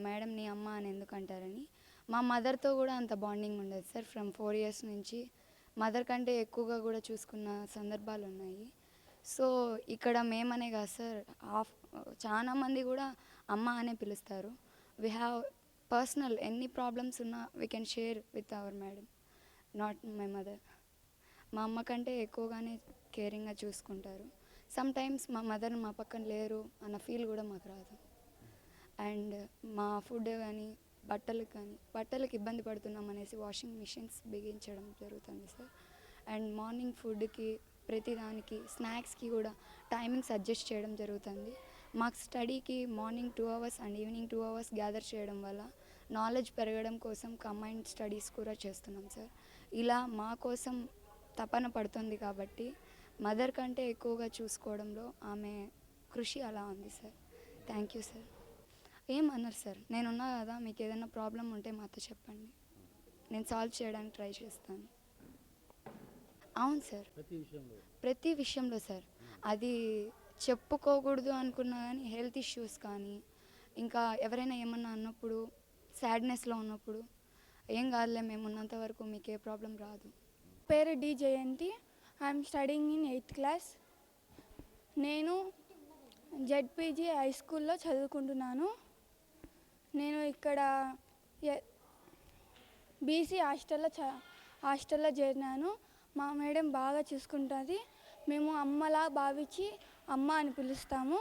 C: మేడం నీ అమ్మ అని ఎందుకు అంటారని. మా మదర్తో కూడా అంత బాండింగ్ ఉండదు సార్. ఫ్రమ్ 4 years నుంచి మదర్ కంటే ఎక్కువగా కూడా చూసుకున్న సందర్భాలు ఉన్నాయి. సో ఇక్కడ మేమనే కాదు సార్, చాలామంది కూడా అమ్మ అనే పిలుస్తారు. వీ హ్యావ్ పర్సనల్ ఎన్ని ప్రాబ్లమ్స్ ఉన్నా we can share with our madam, not my mother. మా అమ్మ కంటే ఎక్కువగానే కేరింగ్గా చూసుకుంటారు. సమ్ టైమ్స్ మా మదర్ మా పక్కన లేరు అన్న ఫీల్ కూడా మాకు రాదు. అండ్ మా ఫుడ్ కానీ బట్టలకు ఇబ్బంది పడుతున్నాం అనేసి వాషింగ్ మిషన్స్ బిగించడం జరుగుతుంది సార్. అండ్ మార్నింగ్ ఫుడ్కి ప్రతిదానికి స్నాక్స్కి కూడా టైమింగ్స్ అడ్జస్ట్ చేయడం జరుగుతుంది. మాకు స్టడీకి morning 2 hours and evening 2 hours gather చేయడం వల్ల నాలెడ్జ్ పెరగడం కోసం కంబైన్డ్ స్టడీస్ కూడా చేస్తున్నాం సార్. ఇలా మా కోసం తపన పడుతుంది కాబట్టి మదర్ కంటే ఎక్కువగా చూసుకోవడంలో ఆమె కృషి అలా ఉంది సార్. Thank you sir. ఏమన్నారు సార్, నేనున్నా కదా, మీకు ఏదైనా ప్రాబ్లం ఉంటే మాతో చెప్పండి, నేను సాల్వ్ చేయడానికి ట్రై చేస్తాను. అవును సార్, ప్రతి విషయంలో సార్. అది చెప్పుకోకూడదు అనుకున్నా కానీ హెల్త్ ఇష్యూస్ కానీ, ఇంకా ఎవరైనా ఏమన్నా అన్నప్పుడు, సాడ్నెస్లో ఉన్నప్పుడు ఏం కాదులే మేము ఉన్నంత వరకు మీకు ఏ ప్రాబ్లం రాదు.
D: పేరు D Jayanthi. I'm studying in 8th class. నేను జెడ్పీజీ హై స్కూల్లో చదువుకుంటున్నాను. నేను ఇక్కడ బీసీ హాస్టల్లో చేరినాను. మా మేడం బాగా చూసుకుంటుంది. మేము అమ్మలా భావించి అమ్మ అని పిలుస్తాము.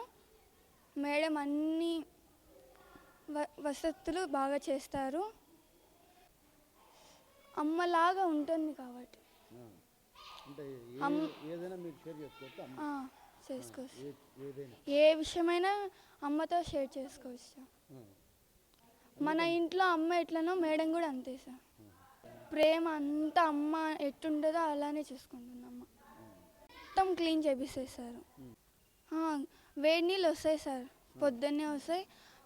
D: మేడం అన్ని వసతులు బాగా చేస్తారు. అమ్మలాగా ఉంటుంది కాబట్టి
A: అంటే ఏదైనా మీరు షేర్ చేసుకోవచ్చు
D: చేసుకోవచ్చు.
A: ఏదైనా
D: ఏ విషయమైనా అమ్మతో షేర్ చేసుకోవచ్చు. మన ఇంట్లో అమ్మ ఎట్లనో మేడం కూడా అంతే సార్. ప్రేమ అంతా అమ్మ ఎట్టుంటుందో అలానే చూసుకుంటుంది అమ్మ. మొత్తం క్లీన్ చేపిస్తాయి సార్. వేడి నీళ్ళు వస్తాయి సార్, పొద్దున్నే వస్తాయి,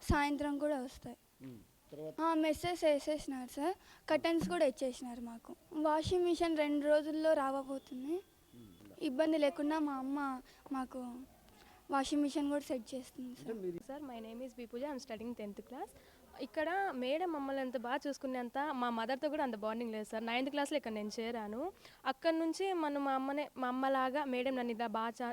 D: సాయంత్రం కూడా వస్తాయి. మెసేజ్ వేసేసినారు సార్, కర్టన్స్ కూడా ఇచ్చేసినారు మాకు. వాషింగ్ మిషన్ 2 రోజుల్లో రాబోతుంది. ఇబ్బంది లేకుండా మా అమ్మ మాకు వాషింగ్ మిషన్ కూడా సెట్ చేస్తుంది sir.
E: Sir my name is Bipuja, I'm studying 10th class. ఇక్కడ మేడం మమ్మల్ని ఎంత బాగా చూసుకునేంత మా మదర్తో కూడా అంత బాండింగ్ లేదు సార్. 9th క్లాస్లో ఇక్కడ నేను చేరాను. అక్కడ నుంచి మా అమ్మలాగా మేడం నన్ను ఇలా బాగా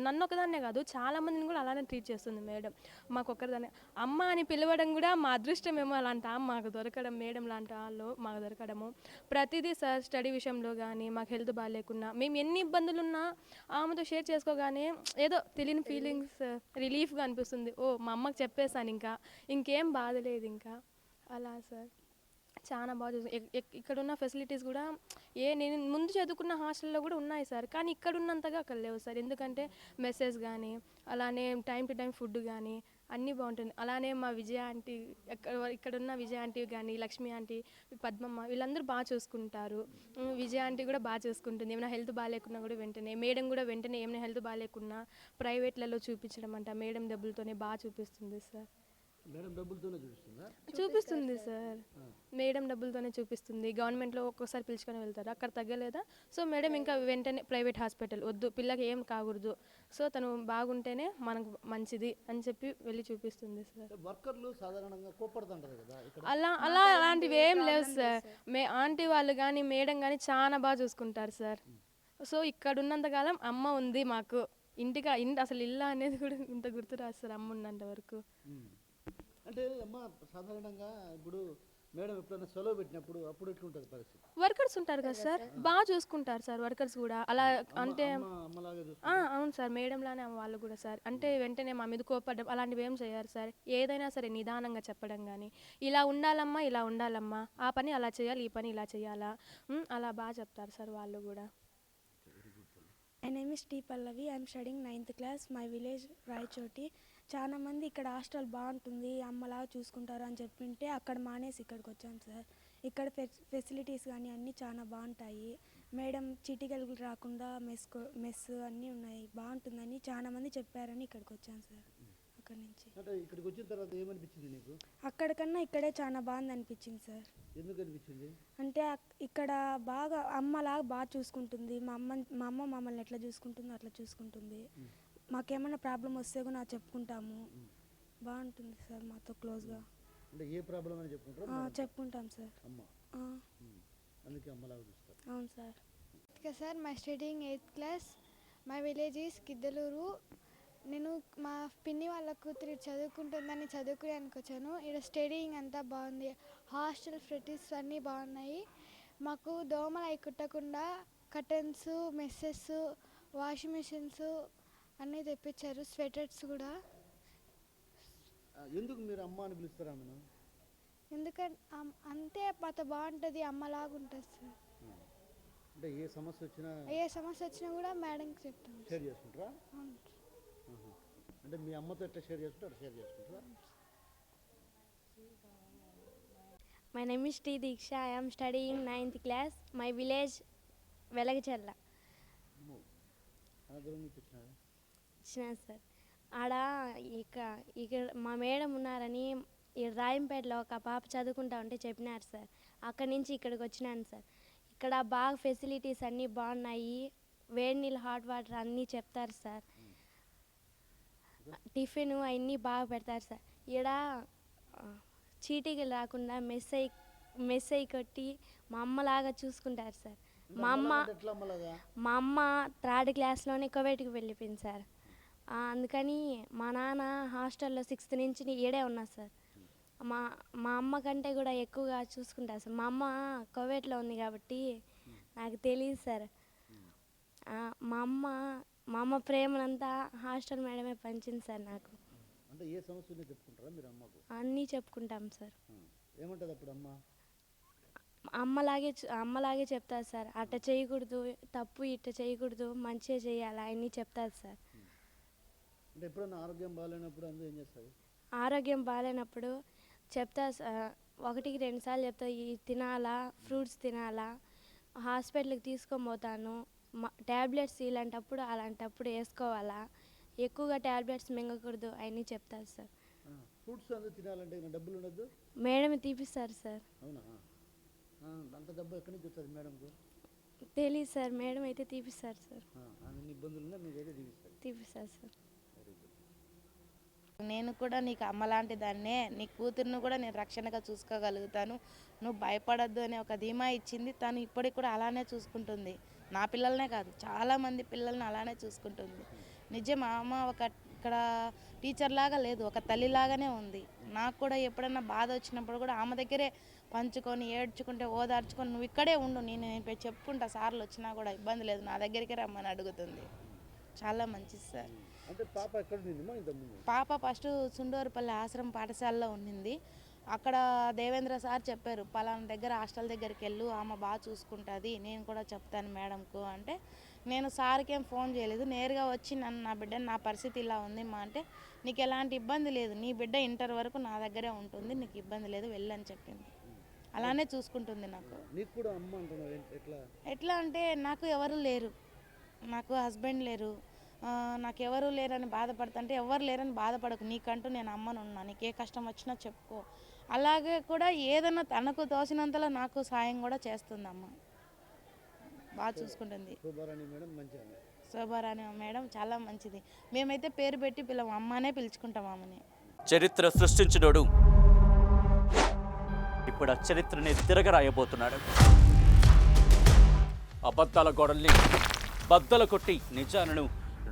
E: నన్ను ఒకదాన్నే కాదు చాలా మందిని కూడా అలానే ట్రీట్ చేస్తుంది మేడం. మాకు ఒక్కరిదాన్ని అమ్మ అని పిలవడం కూడా మా అదృష్టమేమో. అలాంటి మాకు దొరకడం, మేడం లాంటి వాళ్ళు మాకు దొరకడము ప్రతిదీ సార్. స్టడీ విషయంలో కానీ మాకు హెల్త్ బాగాలేకున్నా మేము ఎన్ని ఇబ్బందులు ఉన్నా ఆమెతో షేర్ చేసుకోగానే ఏదో తెలియని ఫీలింగ్స్, రిలీఫ్గా అనిపిస్తుంది. ఓ మా అమ్మకి చెప్పేసాను, ఇంకేం బాధ లేదు ఇంకా అలా సార్. చాలా బాగా చూసి ఇక్కడ ఉన్న ఫెసిలిటీస్ కూడా నేను ముందు చదువుకున్న హాస్టల్లో కూడా ఉన్నాయి సార్, కానీ ఇక్కడ ఉన్నంతగా అక్కడ లేవు సార్. ఎందుకంటే మెసేజ్ కానీ అలానే టైం టు టైం ఫుడ్ కానీ అన్నీ బాగుంటుంది. అలానే మా విజయ ఆంటీ, ఇక్కడ ఉన్న విజయ ఆంటీ కానీ లక్ష్మి ఆంటీ, పద్మమ్మ వీళ్ళందరూ బాగా చూసుకుంటారు. విజయ ఆంటీ కూడా బాగా చూసుకుంటుంది. ఏమైనా హెల్త్ బాగాలేకున్నా కూడా వెంటనే మేడం కూడా వెంటనే ఏమైనా హెల్త్ బాగాలేకున్నా ప్రైవేట్లలో చూపించడం అంట మేడం డబ్బులతోనే బాగా చూపిస్తుంది సార్.
A: మేడం డబ్బులతోనే చూపిస్తుందా?
E: చూపిస్తుంది సార్, మేడం డబ్బులతోనే చూపిస్తుంది. గవర్నమెంట్లో ఒక్కోసారి పిలుచుకొని వెళ్తారు, అక్కడ తగ్గలేదా సో మేడం ఇంకా వెంటనే ప్రైవేట్ హాస్పిటల్ వద్దు, పిల్లకి ఏం కాకూడదు, సో తను బాగుంటేనే మనకు మంచిది అని చెప్పి వెళ్ళి చూపిస్తుంది సార్.
A: వర్కర్లు సాధారణంగా కోపడుతుంటారు కదా ఇక్కడ.
E: అలాంటివి ఏం లేవు సార్. ఆంటీ వాళ్ళు కానీ మేడం కానీ చాలా బాగా చూసుకుంటారు సార్. సో ఇక్కడ ఉన్నంతకాలం అమ్మ ఉంది మాకు. అసలు ఇల్లు అనేది కూడా ఇంత గుర్తురాదు సార్ అమ్మ ఉన్నంత వరకు.
A: అంటే అమ్మ సాధారణంగా ఇప్పుడు మేడం ఎప్పుడైనా సెలవు పెట్టినప్పుడు అప్పుడు ఎట్లుంటుంది పరిస్థితి?
E: వర్కర్స్ ఉంటారు కదా సార్, బాగా చూసుకుంటారు సార్ వర్కర్స్ కూడా. అలా అంటే అవును సార్, మేడంలానే వాళ్ళు కూడా సార్. అంటే వెంటనే మా మీద కోపడ్డం అలాంటివి ఏం చేయరు సార్. ఏదైనా సరే నిదానంగా చెప్పడం కానీ ఇలా ఉండాలమ్మా ఇలా ఉండాలమ్మా, ఆ పని అలా చేయాలి, ఈ పని ఇలా చేయాలా, అలా బాగా చెప్తారు సార్ వాళ్ళు కూడా.
F: My name is T Pallavi, I'm studying 9th class, my village Rayachoti. చాలా మంది ఇక్కడ హాస్టల్ బాగుంటుంది అమ్మలాగా చూసుకుంటారు అని చెప్పింటే అక్కడ మానేసి ఇక్కడికి వచ్చాను సార్. ఇక్కడ ఫెసిలిటీస్ కానీ అన్నీ చాలా బాగుంటాయి. మేడం చీటికలు రాకుండా మెస్ అన్నీ ఉన్నాయి, బాగుంటుందని చాలా మంది చెప్పారని ఇక్కడికి వచ్చాను సార్. అక్కడి నుంచి
A: ఇక్కడికి వచ్చిన తర్వాత ఏమనిపించింది నీకు?
F: అక్కడికన్నా ఇక్కడే చాలా బాగుంది అనిపించింది సార్.
A: ఎందుకు అనిపించింది
F: అంటే ఇక్కడ బాగా అమ్మలాగా బాగా చూసుకుంటుంది. మా అమ్మ మమ్మల్ని ఎట్లా చూసుకుంటుందో అట్లా చూసుకుంటుంది. మాకేమైనా ప్రాబ్లం వస్తే కూడా చెప్పుకుంటాము, బాగుంటుంది సార్ మాతో క్లోజ్గా.
A: అంటే ఏ ప్రాబ్లం అని
F: చెప్పుకుంటాం సార్.
A: అమ్మ అందుకే అమ్మలాగా చూస్తారు.
F: అవును sir.
C: Sir my studying 8th class, my village is Kiddaluru. నేను మా పిన్ని వాళ్ళ కూతురు చదువుకుంటుందని చదువుకోవడానికి వచ్చాను. ఇక్కడ స్టడీయింగ్ అంతా బాగుంది, హాస్టల్ ఫెసిలిటీస్ అన్నీ బాగున్నాయి. మాకు దోమలు అవి కుట్టకుండా కర్టన్స్, మెస్సెస్, వాషింగ్ మిషన్స్ అన్నీ తెప్పించారు, స్వెటర్స్ కూడా.
A: ఎందుకు మీరు అమ్మ అని పిలుస్తారా?
C: ఎందుకంటే అంతే మాతో బాగుంటుంది, అమ్మలాగా ఉంటుంది సార్.
A: అంటే ఏ సమస్య వచ్చినా
C: కూడా మేడంకి చెప్తాను.
A: షేర్ చేసుకుంటారా?
C: అవును.
A: అంటే మీ అమ్మతో ఎట్లా షేర్ చేసుకుంటారా?
G: My name is T Deeksha, I am studying 9th class, my village Velagacherla. ఇచ్చినా సార్. ఆడ ఇక్కడ మా మేడం ఉన్నారని ఈ రాయంపేటలో ఒక పాప చదువుకుంటా ఉంటే చెప్పినారు సార్. అక్కడి నుంచి ఇక్కడికి వచ్చినాను సార్. ఇక్కడ బాగా ఫెసిలిటీస్ అన్నీ బాగున్నాయి, వేడి నీళ్ళు, హాట్ వాటర్ అన్నీ చెప్తారు సార్. టిఫిన్ అవన్నీ బాగా పెడతారు సార్. ఇక్కడ చీటీలు రాకుండా మెస్ అయి కొట్టి మా అమ్మలాగా చూసుకుంటారు సార్. మా అమ్మ 3rd క్లాస్లోనే కువైట్కి వెళ్ళిపోయింది సార్. అందుకని మా నాన్న హాస్టల్లో 6th నుంచి ఈడే ఉన్నా సార్. మా మా అమ్మ కంటే కూడా ఎక్కువగా చూసుకుంటారు సార్. మా అమ్మ కోవేట్లో ఉంది కాబట్టి నాకు తెలియదు సార్. మా అమ్మ ప్రేమనంతా హాస్టల్ మేడమే పంచింది సార్ నాకు.
A: అంటే ఏ సమస్యనే చెప్పుకుంటారా మీరు అమ్మకు?
G: అన్నీ చెప్పుకుంటాం సార్.
A: ఏమంటుంది అప్పుడు అమ్మ?
G: అమ్మలాగే చెప్తారు సార్. అట్ట చేయకూడదు, తప్పు ఇట్ట చేయకూడదు, మంచిగా చేయాలి అన్నీ చెప్తారు సార్.
A: అంటే ఎప్పుడన్నా ఆరోగ్యం బాగాలేనప్పుడు అందరూ ఏం చేస్తారు?
G: ఆరోగ్యం బాగాలేనప్పుడు చెప్తా సార్. 1-2 సార్లు చెప్తా, ఇవి తినాలా, ఫ్రూట్స్ తినాలా, హాస్పిటల్కి తీసుకొని పోతాను, ట్యాబ్లెట్స్ అలాంటప్పుడు వేసుకోవాలా, ఎక్కువగా ట్యాబ్లెట్స్ మింగకూడదు అవన్నీ చెప్తారు సార్.
A: ఫ్రూట్స్ అందరూ తినాలంటే డబ్బులు ఉండద్దు?
G: మేడం తీపిస్తారు సార్.
A: అవునా? అంత డబ్బు ఎక్కడి నుంచి వస్తుంది మేడంకు?
G: తెలియదు సార్, మేడం అయితే తీపిస్తారు సార్.
A: అన్ని ఇబ్బందులు ఉన్నా మీకైతే
G: తీపిస్తారు సార్.
B: నేను కూడా నీకు అమ్మలాంటి దాన్నే, నీ కూతురును కూడా నేను రక్షణగా చూసుకోగలుగుతాను, నువ్వు భయపడద్దు అనే ఒక ధీమా ఇచ్చింది. తను ఇప్పటికి కూడా అలానే చూసుకుంటుంది. నా పిల్లలనే కాదు, చాలామంది పిల్లల్ని అలానే చూసుకుంటుంది. నిజం, మా అమ్మ ఇక్కడ టీచర్ లాగా లేదు, ఒక తల్లిలాగానే ఉంది. నాకు కూడా ఎప్పుడన్నా బాధ వచ్చినప్పుడు కూడా ఆమె దగ్గరే పంచుకొని ఏడ్చుకుంటే ఓదార్చుకొని, నువ్వు ఇక్కడే ఉండు, నేను చెప్పుకుంటా, సార్లు వచ్చినా కూడా ఇబ్బంది లేదు, నా దగ్గరికి రమ్మని అడుగుతుంది. చాలా మంచిది సార్.
A: అంటే పాప ఎక్కడ ఉండిందమ్మా ఇంతకుముందు?
B: పాప ఫస్ట్ సుండూరుపల్లి ఆశ్రమ పాఠశాలలో ఉండింది. అక్కడ దేవేంద్ర సార్ చెప్పారు, పలానా దగ్గర హాస్టల్ దగ్గరికి వెళ్ళు, ఆమె బాగా చూసుకుంటుంది, నేను కూడా చెప్తాను మేడంకు అంటే, నేను సార్కి ఏం ఫోన్ చేయలేదు, నేరుగా వచ్చి నా బిడ్డ నా పరిస్థితి ఇలా ఉంది మా అంటే, నీకు ఎలాంటి ఇబ్బంది లేదు, నీ బిడ్డ ఇంటర్ వరకు నా దగ్గరే ఉంటుంది, నీకు ఇబ్బంది లేదు, వెళ్ళని చెప్పింది. అలానే చూసుకుంటుంది. నాకు
A: నీకు కూడా అమ్మ అంటున్నావు,
B: ఎట్లా అంటే నాకు ఎవరు లేరు, నాకు హస్బెండ్ లేరు, నాకు ఎవరు లేరని బాధపడుతుంటే, ఎవరు లేరని బాధపడకు, నీకంటూ నేను అమ్మను ఉన్నా, నీకు ఏ కష్టం వచ్చినా చెప్పుకో. అలాగే కూడా ఏదన్నా తనకు తోసినంతలో నాకు సాయం కూడా చేస్తుంది అమ్మ, బాగా చూసుకుంటుంది. శోభారాణి మేడం చాలా మంచిది. మేమైతే పేరు పెట్టి అమ్మనే పిలుచుకుంటాం ఆమెని.
H: చరిత్ర సృష్టించినోడు ఇప్పుడు ఆ చరిత్రని తిరగరాయబోతున్నాడు. అబద్ధాల గోడల్ని బద్దలు కొట్టి నిజాలను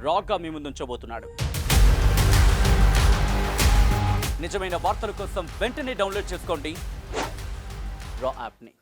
H: రాగా మీ ముందుంచబోతున్నాడు. నిజమైన వార్తల కోసం వెంటనే డౌన్లోడ్ చేసుకోండి రా యాప్ని.